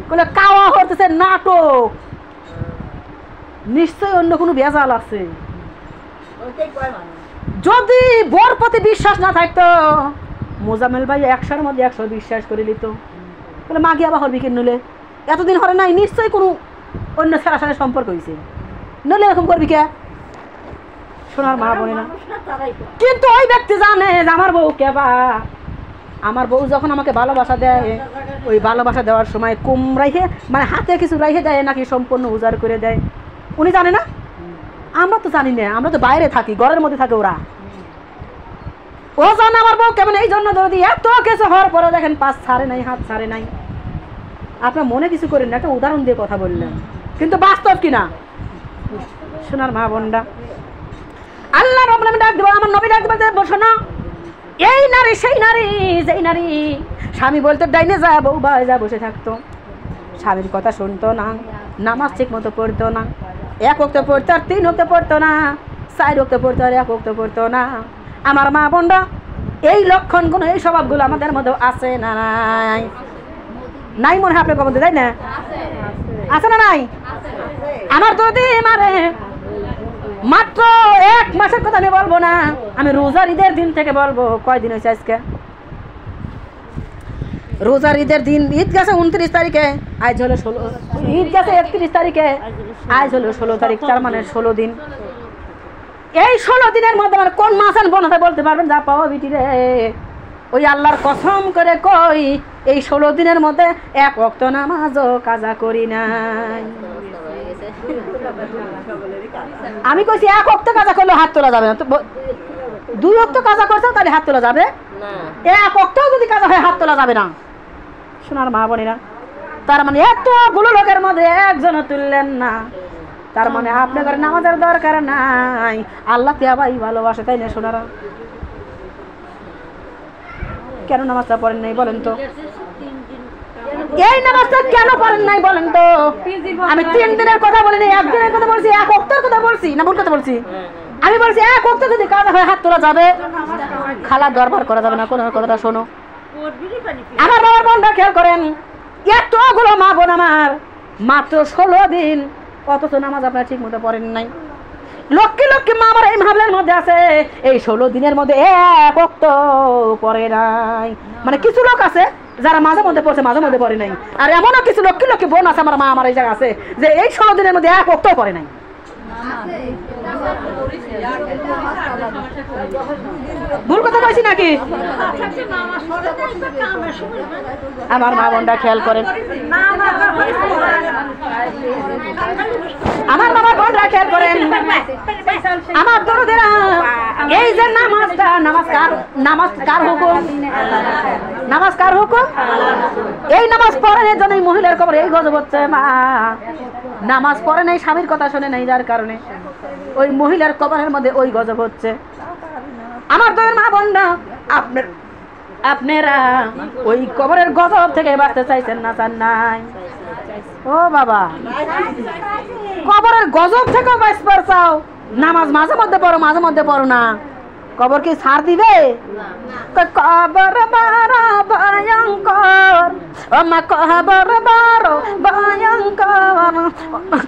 বলে কাওয়া হতেছে নাটক, নিশ্চয় অন্য কোনো ভেজাল আছে। যদি বোর প্রতি বিশ্বাস না থাকতো, মোজামেল ভাই 100-র মধ্যে 100 বিশ্বাস করে নিত, বলে মাগি আবার হরবি কেন নলে, এতদিন হরে নাই, নিশ্চয়ই কোনো অন্য ছেলের সাথে সম্পর্ক হয়েছে, নলে এরকম করবি কে? শোনার মা বলে না, কিন্তু ওই ব্যক্তি জানে যে আমার বউ কেবা, আমার বউ যখন আমাকে ভালোবাসা দেয়, ওই ভালোবাসা দেওয়ার সময় কম রাইহে, মানে হাতে কিছু রাইহে দেয় নাকি সম্পূর্ণ উজাড় করে দেয়, উনি জানে না, আমরা তো জানি না, আমরা তো বাইরে থাকি, ঘরের মধ্যে থাকে ওরা। ও জানে আমার বউ কেমন, এই জন্য যদি এত কিছু হওয়ার পরে দেখেন পাশ ছাড়ে নাই, হাত ছাড়ে নাই। আপনার মনে কিছু করেন না, একটা উদাহরণ দিয়ে কথা বললেন, কিন্তু বাস্তব কিনা শোনার মা বোনরা, আল্লাহ রাব্বুল আলামিন ডাক দেব, আমার নবী ডাক দেব, শোনো, এই নারী সেই নারী, যেই নারী স্বামী বলতো ডাইনে যা, বউ বাই যা বসে থাকতো, স্বামীর কথা শুনতো না, নামাজ ঠিক মতো পড়তো না, 1 ওয়াক্ত পড়তো আর 3 ওয়াক্ত পড়তো না, 4 ওয়াক্ত পড়তো আর 1 ওয়াক্ত পড়তো না। আমার মা বোনরা, এই লক্ষণগুলো, এই স্বভাবগুলো আমাদের মধ্যে আছে না নাই? নাই মনে হয় আপনার মধ্যে, তাই না? আছে না নাই? আমার যদি মারে মাত্র 1 মাসের কথা আমি বলবো না, আমি রোজার ঈদের দিন থেকে বলবো। কয়দিন হয়েছে আজকে? রোজার ঈদের দিন, ঈদ গেছে 29 তারিখে, আজ হলো 16, ঈদ গেছে 31 তারিখে, আজ হলো 16 তারিখ, তার মানে 16 দিন। এই 16 দিনের মধ্যে মানে কোন মাস আন বলতে বলতে পারবেন? যা পাওয়া বিটি রে, ওই আল্লাহর কসম করে কই, এই 16 দিনের মধ্যে 1 ওয়াক্ত নামাজও কাজা করি নাই। আমি কইছি 1 ওয়াক্ত কাজা করলে হাত তোলা যাবে না, তো 2 ওয়াক্ত কাজা করছো তাহলে হাত তোলা যাবে না, 1 ওয়াক্ত যদি কাজা হয় হাত তোলা যাবে না। শোনার মা বোনেরা, তার মানে এতগুলো লোকের মধ্যে একজনও তুললেন না, তার মানে আপনার ঘরে নামাজের দরকার নাই, আল্লাহ তেবাই ভালোবাসে, তাই না শোনারা? কেন নামাজটা পড়েন নাই বলেন তো? এই নামাজটা কেন পড়েন নাই বলেন তো? আমি 3 দিনের কথা বলিনি, 1 দিনের কথা বলছি, 1 ওয়াক্তের কথা বলছি, না ভুল কথা বলছি? আমি বলছি 1 ওয়াক্ত যদি কাজা হয় হাত তোলা যাবে, খালা দরবার করা যাবে না। কোন কথাটা শোনো, আমার বাবার বোনটা খেয়াল করেন, এতগুলো মা বোন আমার, মাত্র 16 দিন, অথচ নামাজ আপনারা ঠিক মতো পড়েন নাই। লক্ষ্মী লক্ষ্মী মা আমার এই মাহফিলের মধ্যে আছে, এই 16 দিনের মধ্যে 1 ওয়াক্ত পড়ে নাই। মানে কিছু লোক আছে যারা মাঝে মধ্যে পড়ছে, মাঝে মধ্যে পড়ে নাই, আর এমনও কিছু লক্ষ্মী লক্ষ্মী বোন আছে আমার মা আমার এই জায়গা আছে, যে এই 16 দিনের মধ্যে 1 ওয়াক্ত পড়ে নাই। ভুল কথা বলছি নাকি? আমার মা বোনটা খেয়াল করেন, আমার বাবা বোনরা খেয়াল করেন, আমার দরদেরা, এই যে নামাজটা, নামাজ কার হুকুম? নামাজ কার হুকুম? এই নামাজ পড়ানোর জন্য মহিলার কবরে এই গজব হচ্ছে। মা নামাজ পড়ে নাই, স্বামীর কথা শুনে নাই, যার কারণে ওই মহিলার কবরের মধ্যে ওই গজব হচ্ছে। আমার দলের মা বোনরা, আপনারা ওই কবরের গজব থেকে বাঁচতে চাইছেন না, চান নাই? ও বাবা, কবরের গজব থেকে বাঁচবার চাও, নামাজ মাঝে মধ্যে পড়ো, মাঝে মধ্যে পড়ো না, কবর কি ছাড় দিবে? কবর বারো ভয়ঙ্কর, ওমা কবর বারো ভয়ঙ্কর,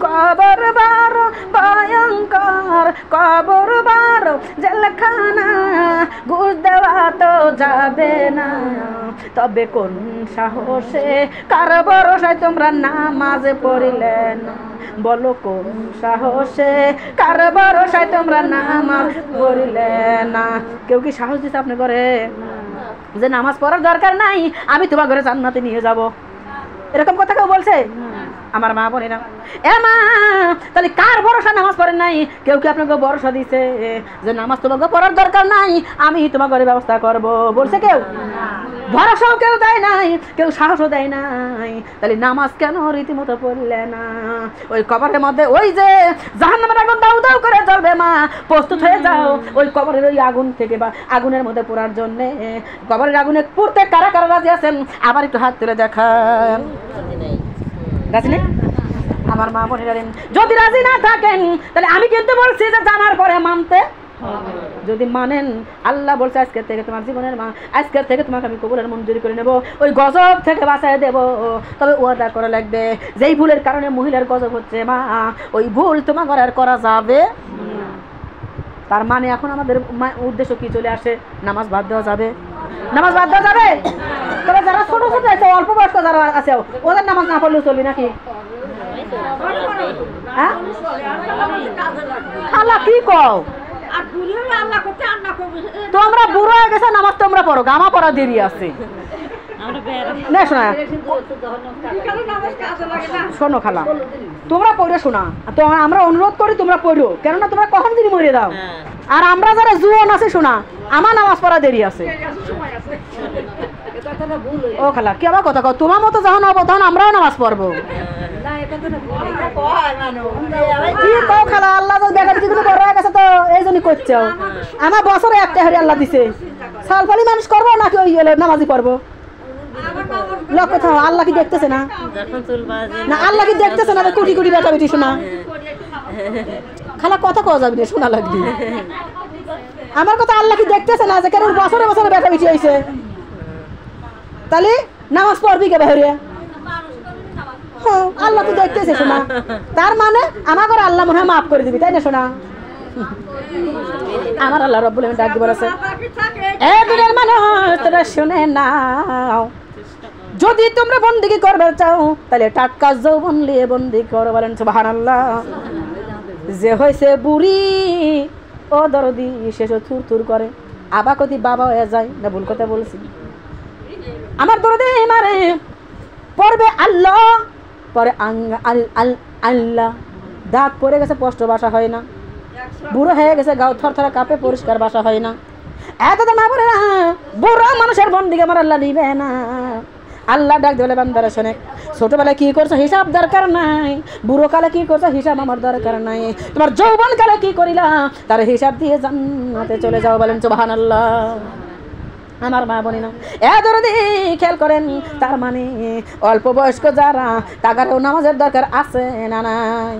কবর বারো ভয়ঙ্কর, কবর বারো জেলখানা, ঘুষ দেওয়া তো যাবে না, তবে কোন সাহসে কার ভরসায় তোমরা নামাজ পড়িলে না? বলো কোন সাহসে কার ভরসায় তোমরা নামাজ পড়িলে না? কেউ কি সাহস দিচ্ছে আপনি করে যে নামাজ পড়ার দরকার নাই, আমি তোমার ঘরে জান্নাতে নিয়ে যাব? এরকম কথা কেউ বলছে? আমার মা বোনেরা, এ মা, তাহলে কার ভরসা নামাজ পড়েন নাই? কেউ কি আপনাকে ভরসা দিছে যে নামাজ তোমাকে পড়ার দরকার নাই, আমি তোমার ঘরে ব্যবস্থা করব? বলছে কেউ? ভরসাও কেউ দেয় নাই, কেউ সাহসও দেয় নাই। তাহলে নামাজ কেন রীতিমতো পড়লে না? ওই কবরের মধ্যে ওই যে জাহান্নামের আগুন দাউ দাউ করে জ্বলবে, মা প্রস্তুত হয়ে যাও ওই কবরের ওই আগুন থেকে বা আগুনের মধ্যে পোড়ার জন্যে। কবরের আগুনে পড়তে কারা কারা রাজি আছেন? আবার একটু হাত তুলে দেখান। রাজি নেই? আমার মা বোনেরা, যদি রাজি না থাকেন তাহলে আমি কিন্তু বলছি যে জানার পরে মানতে। যদি মানেন, আল্লাহ বলছে আজকের থেকে তোমার জীবনের মা, আজকের থেকে তোমাকে আমি কবুলের মঞ্জুরি করে নেব, ওই গজব থেকে বাঁচাই দেব। তবে ওয়াদা করা লাগবে, যেই ভুলের কারণে মহিলার গজব হচ্ছে মা, ওই ভুল তোমার আর করা যাবে। তার মানে এখন আমাদের উদ্দেশ্য কি চলে আসে? নামাজ বাদ দেওয়া যাবে, নামাজ বাদ দেওয়া যাবে। তবে যারা ছোট ছোট আছে, অল্প বয়স্ক যারা আছে, ওদের নামাজ না পড়লেও চলবে নাকি? খালা কি কও? তোমরা বুড়ো হয়ে গেছে, নামাজ তোমরা পড়ো, গামা পড়া দেরি আছে। শোনো খালা, তোমরা পড়ে শোনা, তো আমরা অনুরোধ করি তোমরা পড়ো, কেননা তোমরা কখন দিন মরে দাও। আর আমরা যারা জুয়ান আছে, শোনা, আমার নামাজ পড়া দেরি আছে। ও খালা, কি আবার কথা কও? তোমার মতো যখন হবো তখন আমরাও নামাজ পড়বো। কি কও খালা? আল্লাহ দেখা দিচ্ছে তুমি বড় হয়ে গেছে, তো এই জন্যই করছো। আমার বছরে একটা হারি আল্লাহ দিছে, সালফালি মানুষ করবো নাকি ওই নামাজি পড়বো? লক্ষ্য থাও, আল্লাহ কি দেখতেছে না? না, আল্লাহ কি দেখতেছে না? কোটি কোটি বেটা বেটি শোনা। খালা কথা কওয়া যাবে না, শোনা লাগবে। আমার কথা আল্লাহ কি দেখতেছে না যে কেন বছরে বছরে বেটা বেটি হয়েছে? তাহলে নামাজ পড়বি কে বাহিরে? হ্যাঁ, আল্লাহ তো দেখতেছে শোনা। তার মানে আমার ঘরে আল্লাহ মনে হয় মাফ করে দিবি, তাই না শোনা? আমার আল্লাহ রব্বুল আলামিন ডাক দিয়ে বলেছে, এ দুনিয়ার মানুষ তোমরা শুনে নাও, যদি তোমরা বন্দেগী করবে চাও তাহলে টাটকা যৌবন নিয়ে বন্দি করো। বলেন সুবহানাল্লাহ। যে হয়েছে বুড়ি ও দরদি, শেষ থুর থুর করে, আবা কতি বাবা হয়ে যায় না? ভুল কথা বলছি? আমার দরদি মারে পড়বে আল্লাহ, পরে আল্লাহ, দাঁত পড়ে গেছে, স্পষ্ট ভাষা হয় না, বুড়ো হয়ে গেছে, গাও থর থর কাঁপে, পরিষ্কার ভাষা হয় না। এত তো না বলে না, বুড়ো মানুষের বন্দিকে আমার আল্লাহ নিবে না। আল্লাহ ডাক দিলে বান্দারা শোনে, ছোটবেলায় কি করছো হিসাব দরকার নাই, বুড়ো কালে কি করছো হিসাব আমার দরকার নাই, তোমার যৌবন কালে কি করিলা তার হিসাব দিয়ে জান্নাতে চলে যাও। বলেন সুবহানাল্লাহ। আমার মা বোনি না এ দরদি খেয়াল করেন, তার মানে অল্প বয়স্ক যারা, তাগারেও নামাজের দরকার আছে না নাই?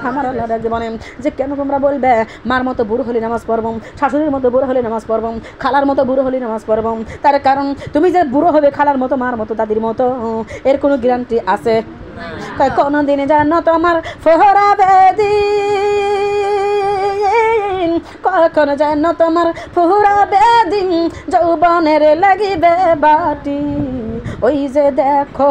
আমার আল্লাহ ডাক দিয়ে বলেন যে কেন তোমরা বলবে মার মতো বুড়ো হলে নামাজ পড়ব, শাশুড়ির মতো বুড়ো হলে নামাজ পড়ব, খালার মতো বুড়ো হলে নামাজ পড়ব? তার কারণ তুমি যে বুড়ো হবে খালার মতো, মার মতো, দাদির মতো, এর কোনো গ্যারান্টি আছে? কোনো দিনে জানো তোমার ফোহরাবে দিন, কখন যেন তোমার ফুরাবে দিন, যৌবনের লাগিবে বাটি, ওই যে দেখো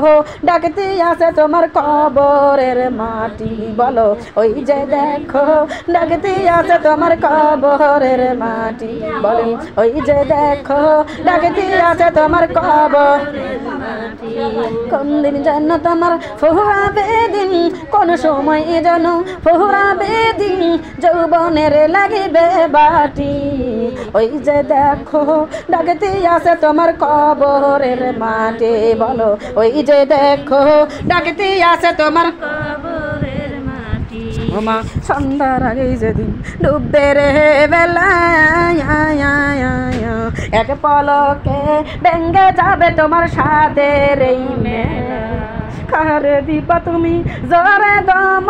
ডাকতি আছে তোমার কবরের মাটি। বলো, ওই যে দেখো ডাকতি আছে তোমার কবরের মাটি। বলো, ওই যে দেখো ডাকতি আছে তোমার কবরের মাটি। কোন দিন যেন তোমার ফুরাবে দিন, কোন সময় যেন ফুরাবে দিন, যৌবনের লাগিবে বাটি, ওই যে দেখো ডাকতি আছে তোমার কবরের মাটি। বলো, ওই যে দেখো ডাকতি আছে তোমার কবরের মাটি। ওমা সন্ধ্যার আগে যেদিন ডুববে রে বেলা, এক পলকে ভেঙে যাবে তোমার সাথের এই মেলা। কারে দিবা তুমি জরে দম,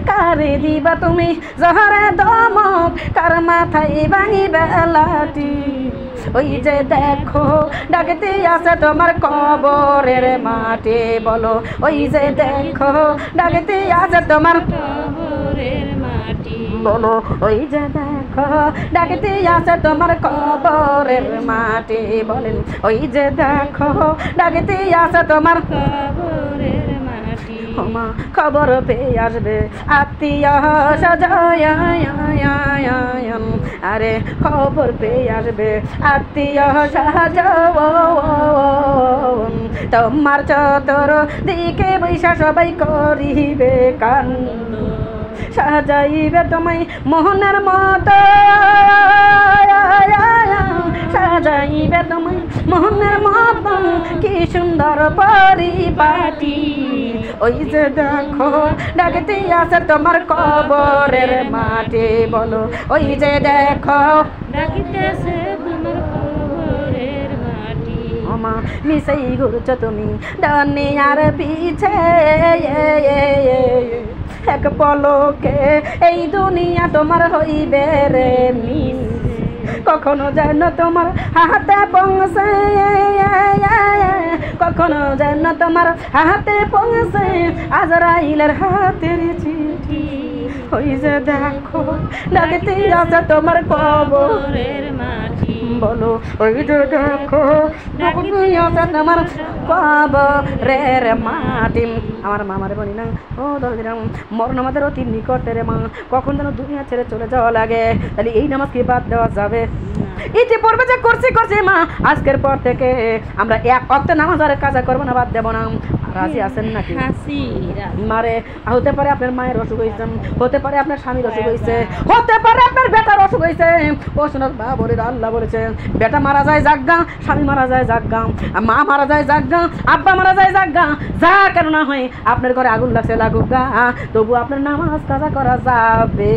কারে দিবা তুমি জহরে দমক, কার মাথায় ভাঙিবে লাঠি, ওই যে দেখো ডাকতে আছে তোমার কবরের মাটি। বলো, ওই যে দেখো ডাকতে আছে তোমার কবরের মাটি। বলো, ওই যে দেখো ডাকতে আছে তোমার কবরের মাটি। বলেন, ওই যে দেখো ডাকতে আছে তোমার কবরের মাটি। খবর পেয়ে আসবে আত্মীয় সাজায় আরে খবর পেয়ে আসবে আত্মীয় সাজান তোমার চতর দিকে বৈশা সবাই করিবে কান্দ সাজাইবে তোমায় মোহনের মতো সাজাইবে তোমায় মোহনের মতো কি সুন্দর পরিপাটি ওই যে দেখো ডাকতে আছে তোমার কবরের মাটি বলো ওই যে দেখো ডাকিতেছে তোমার কবরের মাটি ওমা মিশাই ঘুরছো তুমি ডানে আর পিছে এক পলকে এই দুনিয়া তোমার হইবে রে মিস কখনো যেন তোমার হাতে পৌঁছে কখনো যেন তোমার হাতে পৌঁছে আজরাইলের হাতের চিঠি ওই যে দেখো ডাকতে আছে তোমার কবরের মাটি বলো ওই যে দেখো ডাকতে আছে তোমার কবরের মাটি আমার মামারে বলি না ও দরদিরাম মরণ আমাদের অতি নিকটের মা কখন যেন দুনিয়া ছেড়ে চলে যাওয়া লাগে তাহলে এই নামাজ কি বাদ দেওয়া যাবে ইতিপূর্বে যে করছি মা আজকের পর থেকে আমরা এক ওয়াক্ত নামাজ আর কাজা করবো না বাদ দেবো না রাজি আছেন নাকি মারে হতে পারে আপনার মায়ের অসুখ হয়েছে হতে পারে আপনার স্বামীর অসুখ হয়েছে হতে পারে আপনার বেটার অসুখ হয়েছে ও শোনার বা বলে আল্লাহ বলেছে বেটা মারা যায় জাগগা স্বামী মারা যায় জাগগা মা মারা যায় জাগগা আব্বা মারা যায় জাগগা যা কেন না হয় আপনার ঘরে আগুন লাগছে লাগুক গা তবু আপনার নামাজ কাজা করা যাবে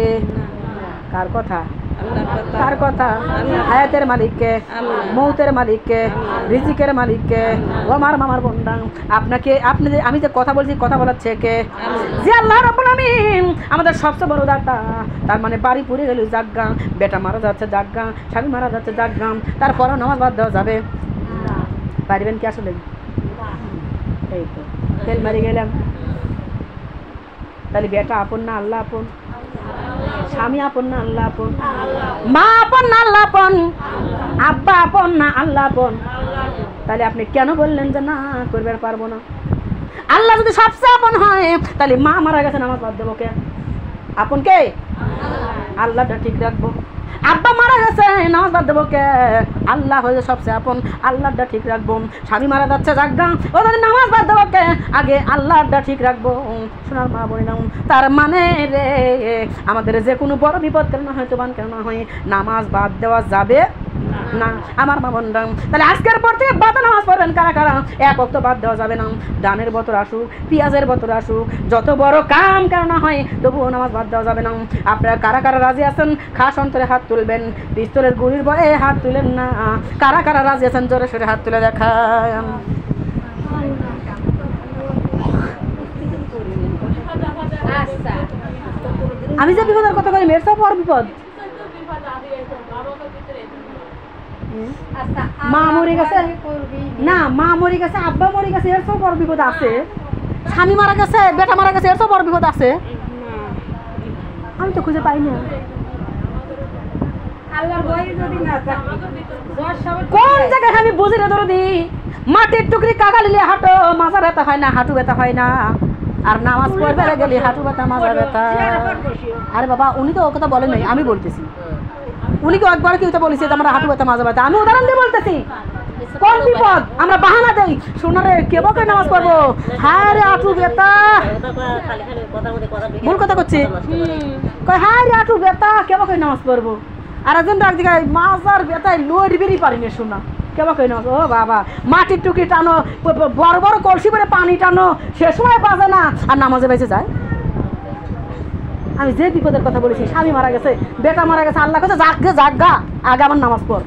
কার কথা কার কথা হায়াতের মালিককে মৌতের মালিককে রিজিকের মালিককে ও আমার মামার বন্ডা আপনাকে আপনি যে আমি যে কথা বলছি কথা বলাচ্ছে কে যে আল্লাহ রাব্বুল আমিন আমাদের সবচেয়ে বড় দাতা তার মানে বাড়ি পুড়ে গেল জাগগা বেটা মারা যাচ্ছে জাগগা স্বামী মারা যাচ্ছে জাগগা তারপরও নামাজ বাদ দেওয়া যাবে পারবেন কি আসলে এই তো তেল মারি গেলাম তাহলে বেটা আপন না আল্লাহ আপন স্বামী আপন না আল্লাহ আপন মা আপন না আল্লাহ আপন আব্বা আপন না আল্লাহ আপন তাহলে আপনি কেন বললেন যে না করবে পারবো না আল্লাহ যদি সবচেয়ে আপন হয় তাহলে মা মারা গেছে নামাজ বাদ দেবো কে আপন কে আল্লাহটা ঠিক রাখবো আব্বা মারা গেছে নামাজ বাদ দেবো কে আল্লাহ হয়ে সবচেয়ে আপন আল্লাহটা ঠিক রাখবো স্বামী মারা যাচ্ছে জাগগা ও যদি নামাজ বাদ দেবো কে আগে আল্লাহটা ঠিক রাখবো শোনার মা বলি না তার মানে রে আমাদের যে কোনো বড় বিপদ কেন হয়তো বান কেন হয় নামাজ বাদ দেওয়া যাবে না আমার মা বন্ধা তাহলে আজকের পর থেকে বাদ নামাজ পড়বেন কারা কারা এক ওয়াক্ত বাদ দেওয়া যাবে না ডানের বতর আসুক পেঁয়াজের বতর আসুক যত বড় কাম কেন না হয় তবুও নামাজ বাদ দেওয়া যাবে না আপনারা কারা কারা রাজি আছেন খাস অন্তরে হাত তুলবেন পিস্তলের গুলির ভয়ে হাত তুলেন না কারা কারা রাজি আছেন জোরে সোরে হাত তুলে দেখায় আমি যে বিপদের কথা বলি মেয়ের সব বড় বিপদ মা মরে গেছে না মা মরে গেছে আব্বা মরে গেছে এর সব বড় বিপদ আছে স্বামী মারা গেছে বেটা মারা গেছে এর সব বড় বিপদ আছে আমি তো খুঁজে পাই না কোন জায়গায় আমি বুঝি না ধরো দি মাটির টুকরি কাকা লিলে হাঁটো মাজা ব্যথা হয় না হাঁটু ব্যথা হয় না আর নামাজ পড়বে গেলে হাঁটু ব্যথা মাজা ব্যথা আরে বাবা উনি তো ও কথা বলেন নাই আমি বলতেছি উনি কি একবার কি বলেছে যে আমরা হাঁটু ব্যথা মাজা ব্যথা আমি উদাহরণ দিয়ে বলতেছি কোন বিপদ আমরা বাহানা দেই শোনারে কেবকে নামাজ পড়বো হ্যাঁ রে হাঁটু ব্যথা ভুল কথা করছি কয় হ্যাঁ রে হাঁটু ব্যথা কেবকে নামাজ পড়বো আর একজন ডাক দিকে মাজার ব্যথায় লোড বেরিয়ে পারিনি শোনা কেবকে নামাজ ও বাবা মাটির টুকরি টানো বড় বড় কলসি করে পানি টানো সে সময় বাজে না আর নামাজে বেঁচে যায় আমি যে বিপদের কথা বলেছি স্বামী মারা গেছে বেটা মারা গেছে আল্লাহ কাছে জাগগা আগে আমার নামাজ পড়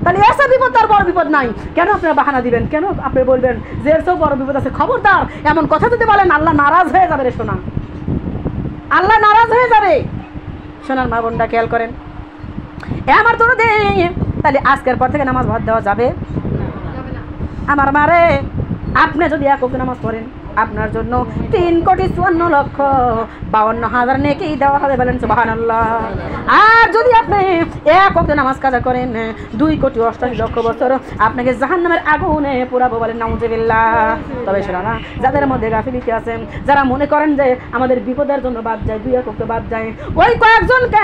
তাহলে এসে বিপদ তার বড় বিপদ নাই কেন আপনারা বাহানা দিবেন কেন আপনি বলবেন যে এর সব বড় বিপদ আছে খবরদার এমন কথা যদি বলেন আল্লাহ নারাজ হয়ে যাবে রে শোনা আল্লাহ নারাজ হয়ে যাবে শোনার মা বোনটা খেয়াল করেন আমার তোর দে তাহলে আজকের পর থেকে নামাজ বাদ দেওয়া যাবে আমার মারে আপনি যদি এক ওয়াক্ত নামাজ পড়েন আপনার জন্য 3,54,52,000 নেকি দেওয়া হবে, বলেন সুবহানাল্লাহ। আর যদি আপনি এক ওয়াক্ত নামাজ কাজা করেন 2,88,00,000 বছর আপনাকে জাহান্নামের আগুনে পোড়াবো, বলেন নাউজুবিল্লাহ। তবে শোনা, যাদের মধ্যে গাফিলতি আছে, যারা মনে করেন যে আমাদের বিপদের জন্য বাদ যায়, 2 এক ওয়াক্ত বাদ যায়, ওই কয়েকজনকে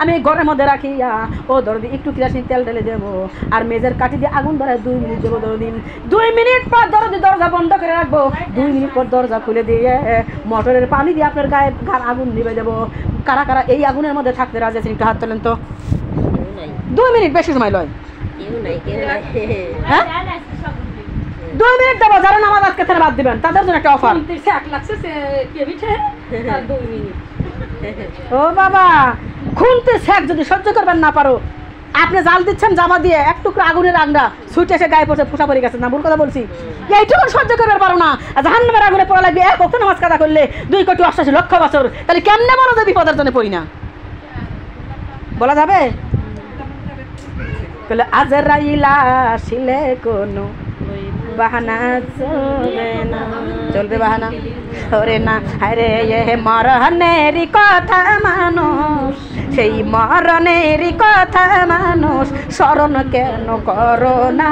আমি ঘরের মধ্যে রাখিয়া ও দরদি একটু কেরাসিন তেল ঢেলে দেবো আর মেজের কাঠি দিয়ে আগুন ধরায় 2 মিনিট দেবো দরদিন। 2 মিনিট পর দরদি দরজা বন্ধ করে রাখবো, 2 মিনিট পর দরজা খুলে দিয়ে মোটরের পানি দিয়ে আপনার গায়ে আগুন নিবে দেবো। কারা কারা এই আগুনের মধ্যে থাকতে রাজি আছেন? একটু হাত তোলেন তো। 2 মিনিট বেশি সময় লয়। হ্যাঁ 2 মিনিট দেবো। যারা নামাজ আজকে থেকে বাদ দিবেন তাদের জন্য একটা অফার। ও বাবা, খুনতে শেখ যদি সহ্য করবেন না পারো, আপনি জাল দিচ্ছেন জামা দিয়ে, এক টুকরো আগুনের আংরা ছুটে এসে গায়ে পড়ছে, ফোসা পড়ে গেছে, না ভুল কথা বলছি? এইটুকু সহ্য করতে পারো না, জাহান্নামের আগুনে পড়া লাগবে এক ওয়াক্ত নামাজ কাজা করলে 2,88,00,000 বছর। তাহলে কেমনে বলো যে বিপদের জন্য পড়ি না? বলা যাবে? আজরাইল আসিলে কোনো বাহানা চলবে না, চলবে বাহানা? ওরে না, আরে মরণেরই কথা মানুষ, সেই মরণেরই কথা মানুষ স্মরণ কেন করো না?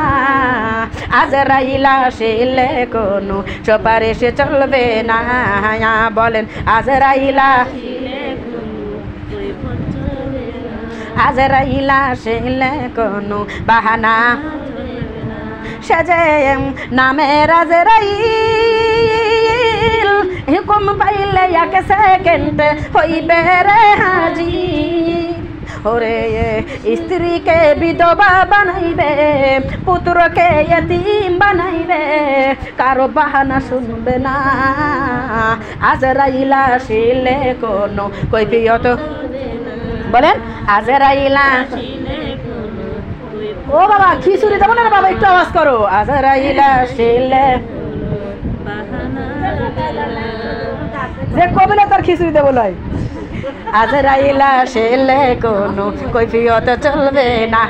আজরাইল আসিলে কোনো সুপারিশ চলবে না, বলেন আজরাইল আজরাইল আসিলে কোনো বাহানা সেজে নামের আজরাইল হুকুম পাইলে এক সেকেন্ড হইবে রে হাজির। ওরে স্ত্রীকে বিধবা বানাইবে, পুত্রকে এতিম বানাইবে, কারো বাহানা শুনবে না। আজরাইল আসিলে কোনো কৈফিয়ত, বলেন আজরাইল। ও বাবা, খিচুড়ি দেবো না বাবা, একটু আওয়াজ করো। আজরাইল আসিলে, যে কবিলা তার খিচুড়ি দেবো লয়। আজরাইল আসিলে কোনো কৈফিয়ত চলবে না,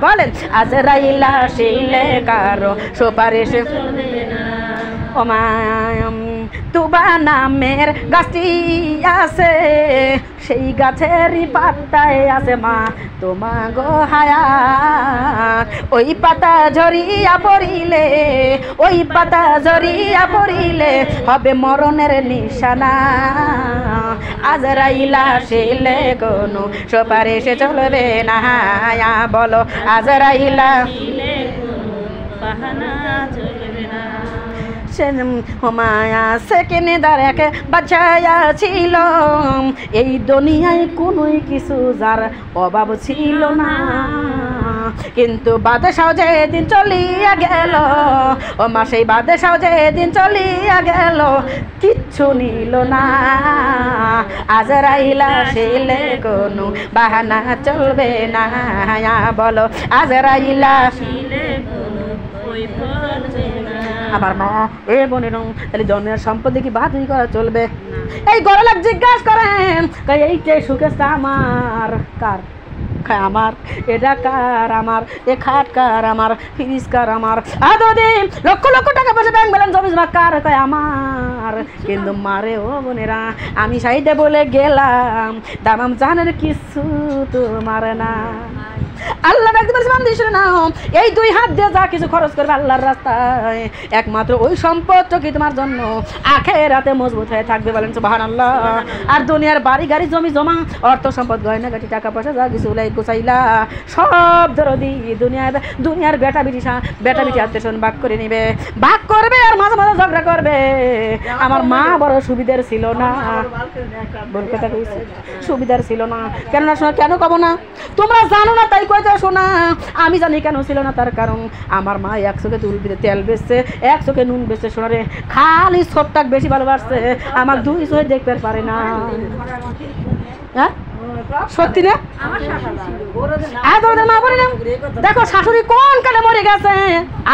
বলেন আজরাইল আসিলে কারো সুপারিশ চলবে না। ও মা, তুবা নামের গাছটি আছে, সেই গাছেরই পাতায় আছে মা তোমা গো হায়াত। ওই পাতা ঝরিয়া পড়িলে, ওই পাতা ঝরিয়া পড়িলে হবে মরণের নিশানা। আজরাইল আসিলে কোনো সুপারিশ চলবে না, বলো আজরাইল আসিলে বাহানা চলবে না। মায়া সেকেন্ডে দাঁড়াকে বাঁচাইয়া ছিল, এই দুনিয়ায় কোনো কিছু যার অভাব ছিল না, কিন্তু বাদশাও যেদিন চলিয়া গেল, ও মা সেই বাদশাও যেদিন চলিয়া গেল কিচ্ছু নিল না। আজরাইল আসিলে কোনো বাহানা চলবে না, বলো আজরাইল আসিলে কোনো কৈফিয়ত চলবে না। আমার মা এ বোনের, তাহলে জন্মের সম্পত্তি কি বাতিল করা চলবে? এই গরলাক জিজ্ঞাসা করেন, এইটাই সুখেশটা আমার কার? আমার এটা কার? আমার এ খাট কার? আমার ফ্রিজ কার? আমার আদদিন লক্ষ লক্ষ টাকা পয়সা ব্যাংক ব্যালেন্স জমি জমা কার? আমার। কিন্তু মারে ও বোনেরা, আমি সাইডে বলে গেলাম দামাম জাহানের কিছু তোমার না। আল্লাহ ডাকতে বলছে বান্দি শুনে নাও, এই 2 হাত দিয়ে যা কিছু খরচ করবে আল্লাহর রাস্তায়, একমাত্র ওই সম্পদটা কি তোমার জন্য আখিরাতে মজবুত হয়ে থাকবে, বলেন সুবহানাল্লাহ। আর দুনিয়ার বাড়ি গাড়ি জমি জমা অর্থ সম্পদ গয়না গাটি টাকা পয়সা যা কিছু উলাই গুছাইলা সব দরদি দুনিয়ার বেটা বিটি আত্মীয় ভাগ করে নিবে, ভাগ করবে আর মাঝে মাঝে ঝগড়া করবে। আমার মা বড় সুবিধার ছিল না, বল কথা কইছে সুবিধার ছিল না। কেন না শোনা, কেন কব না? তোমরা জানো না তাই কইতে শোনা। আমি জানি কেন ছিল না, তার কারণ আমার মা 1 চোখে তেল বেচছে, 1 চোখে নুন বেচছে, শোনা রে খালি ছোটটাক বেশি ভালোবাসছে, আমার 2 চোখে দেখতে পারে না। হ্যাঁ সত্যি না? দেখো শাশুড়ি কোন কালে মরে গেছে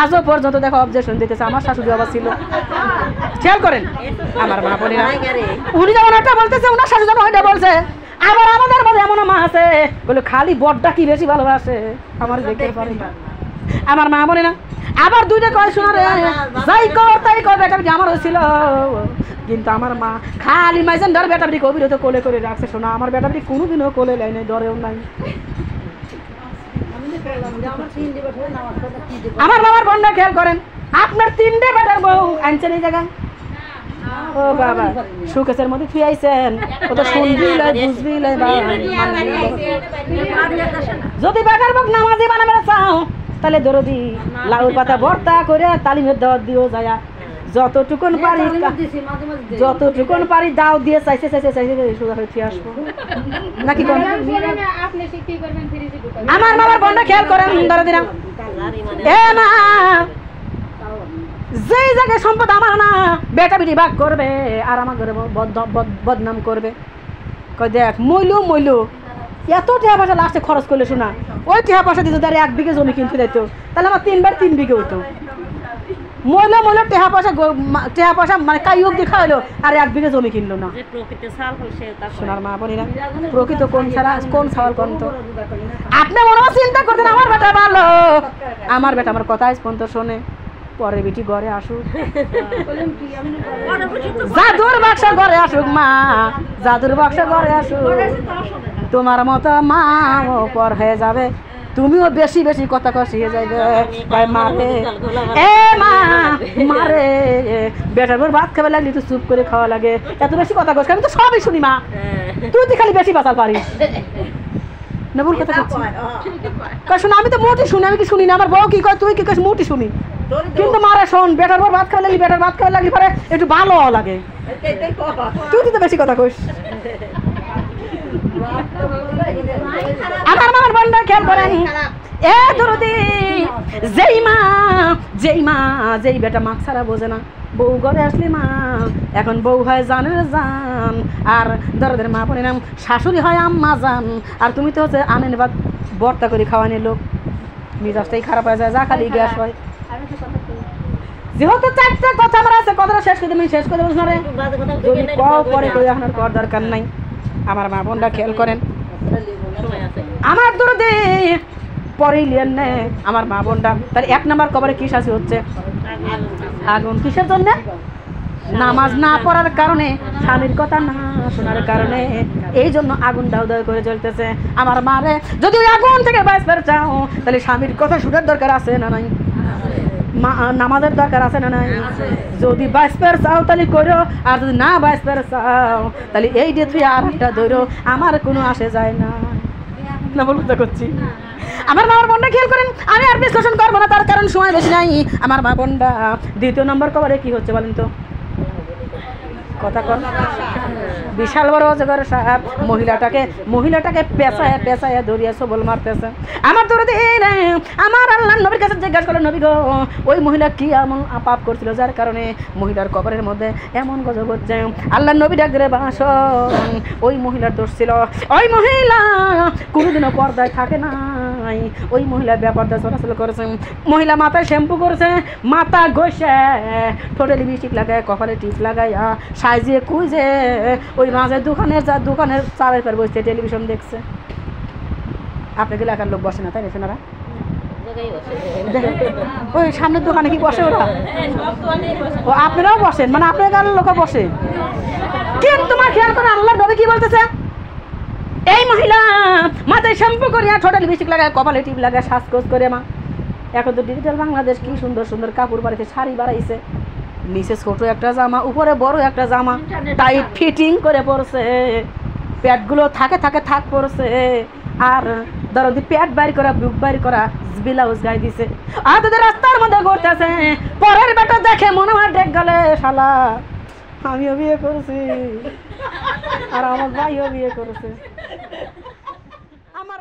আজও পর্যন্ত, দেখো অবজেকশন দিতেছে। আমার শাশুড়ি বাবা ছিল, খেয়াল করেন। আমার মা বলি না, উনি যেমন একটা বলতেছে ওনার শাশুড়ি যেমন ওইটা বলছে। আবার আমাদের মধ্যে এমন মা আছে বলে খালি বড়টা কি বেশি ভালোবাসে, আমার দেখতে পারে না। আমার মা বলে না, আবার দুইটা কয় শোনা রে যাই কর তাই কর বেটা বেটি আমার হয়েছিল, কিন্তু আমার মা খালি মাইজান ধর বেটা বেটি কবির তো কোলে করে রাখছে। শোনা আমার বেটা বেটি কোনোদিনও কোলে লাই নাই, ধরেও নাই। আমার বাবার বন্ধা খেয়াল করেন, আপনার 3টে বেটার বউ আনছেন এই জায়গায়। ও বাবা সুকেশের মধ্যে ফিয়াইছেন, ও তো শুনবি লাই বুঝবি লাই। যদি বেটার বউ নামাজি বানাবে চাও তাহলে দরদি লাউর পাতা ভর্তা করে তালিমের দাওয়াত দিও যায়, যতটুকুন পারি দাও দিয়ে চাইছে সোজা হয়ে ফিরে আসবো নাকি কোন। আমার বাবার বন্ধা খেয়াল করেন দরদিরা, এ না যেই জায়গায় সম্পদ আমার না বেটা বেটি ভাগ করবে আর আমার ঘরে বদনাম করবে। কই দেখ মইলু এত টাকা পয়সা লাস্টে খরচ করলে শোনা, ওই টাকা পয়সা দিত তার 1 বিঘে জমি কিনতে দিত, তাহলে আমার 3 বার 3 বিঘে হতো। মইলো টাকা পয়সা মানে কাইয়ক দিয়ে খাওয়ালো আর 1 বিঘে জমি কিনলো না। শোনার মা বোনেরা, প্রকৃত কোন ছাওয়াল কোন তো আপনি মনে চিন্তা করতেন আমার বেটা ভালো, আমার বেটা আমার কথা আজ পর্যন্ত শোনে। পরে বেটি ঘরে আসুক, জাদুর বাক্স ঘরে আসুক, মা জাদুর বাক্স ঘরে আসুক, তোমার মতো মা পর হয়ে যাবে, তুমিও বেশি বেশি কথা কষিয়ে যাইবে। মারে এ মা মারে বেটার বর ভাত খাবে লাগলি তো চুপ করে খাওয়া লাগে, এত বেশি কথা কষ আমি তো সবই শুনি মা, তুই তো খালি বেশি বাঁচাল পারিস না। ভুল কথা শোনা, আমি তো মোটি শুনি, আমি কি শুনি না? আমার বউ কি কয় তুই কি কইস মোটি শুনি, কিন্তু মারা শোন বেটার বর ভাত খাবে লাগলি, বেটার ভাত খাবে লাগলি পরে একটু ভালো লাগে, তুই তো বেশি কথা কইস। আমার মামার বন্ধা খেয়াল করেন, এ দরদি যেই বেটা মাছ ছাড়া বোঝে না, বউ ঘরে আসলে মা এখন বউ হয় জানের জান, আর দরদের মা বোনের নাম শাশুড়ি হয় আম্মা জান, আর তুমি তো হচ্ছে আনেন বা বর্তা করে খাওয়ানোর লোক, মিজাজটাই খারাপ হয়ে যায়, যা খালি গ্যাস হয়। যেহেতু 4টে কথা আমার আছে, কথাটা শেষ করে দেবেন, শেষ করে দেবো না রে, যদি কও পরে কই এখন কর দরকার নাই। আমার মা বোনরা খেয়াল করেন, আমার দরদি পরেই লিয়েন নে আমার মা বোনরা, তার 1 নম্বর কবরে কি শাস্তি হচ্ছে? আগুন। কিসের জন্য? নামাজ না পড়ার কারণে, স্বামীর কথা না শোনার কারণে, এই জন্য আগুন দাও দাও করে জ্বলতেছে। আমার মারে যদি ওই আগুন থেকে বাঁচতে চাও তাহলে স্বামীর কথা শোনার দরকার আছে না নাই? নামাজের দরকার আছে না নাই? যদি বাঁচতে চাও তাহলে করো, আর যদি না বাঁচতে চাও তাহলে এই দিয়ে তুই আর একটা ধরো, আমার কোনো আসে যায় না। না বলতে করছি আমার মামার বোনটা খেয়াল করেন, আমি আর বিশ্লেষণ করবো না, তার কারণ সময় বেশি নাই। আমার মা বোনটা 2 নম্বর কবরে কি হচ্ছে বলেন তো? কথা কর। বিশাল বড় অজগর সাহেব মহিলাটাকে পেঁচায় ধরিয়ে সবল মারতেছে। আমার দরদি আমার আল্লাহর নবীর কাছে জিজ্ঞাসা করলো, নবী গো ওই মহিলা কি এমন পাপ করছিল যার কারণে মহিলার কবরের মধ্যে এমন গজব হচ্ছে? আল্লাহর নবী ডাক দিয়ে বাসন, ওই মহিলার দোষ ছিল, ওই মহিলা কোনোদিনও পর্দায় থাকে নাই, ওই মহিলা ব্যাপারটা চলাচল করেছে, মহিলা মাথায় শ্যাম্পু করেছে, মাথা ঘষে ঠোঁটে লিপস্টিক লাগায়, কপালে টিপ লাগাইয়া সাজিয়ে কুইজে ওই মাঝে দোকানের চালের পর বসছে, টেলিভিশন দেখছে। আপনাকে এলাকার লোক বসে না তাই না? ওই সামনের দোকানে কি বসে ওরা? ও আপনারাও বসেন, মানে আপনার এলাকার লোক বসে। কিন্তু তোমার খেয়াল করে আল্লাহ নবী কি বলতেছে? এই মহিলা মাথায় শ্যাম্পু করিয়া ঠোঁটে লিপস্টিক লাগায়, কপালে টিপ লাগায়, সাজগোজ করে মা। এখন তো ডিজিটাল বাংলাদেশ, কি সুন্দর সুন্দর কাপড় বাড়িতে, শাড়ি বাড়াইছে, নিচে ছোট একটা জামা, উপরে বড় একটা জামা, টাইট ফিটিং করে পড়ছে, প্যাডগুলো থাক পড়ছে, আর দরদি প্যাড বাইর করা, বুক বাইর করা, ব্লাউজ গায়ে দিছে, আর তোদের রাস্তার মধ্যে ঘুরতেছে। পরের বেটা দেখে মনে হয় ডেক গেলে শালা আমিও বিয়ে করেছি আর আমার ভাইও বিয়ে করেছে। আমার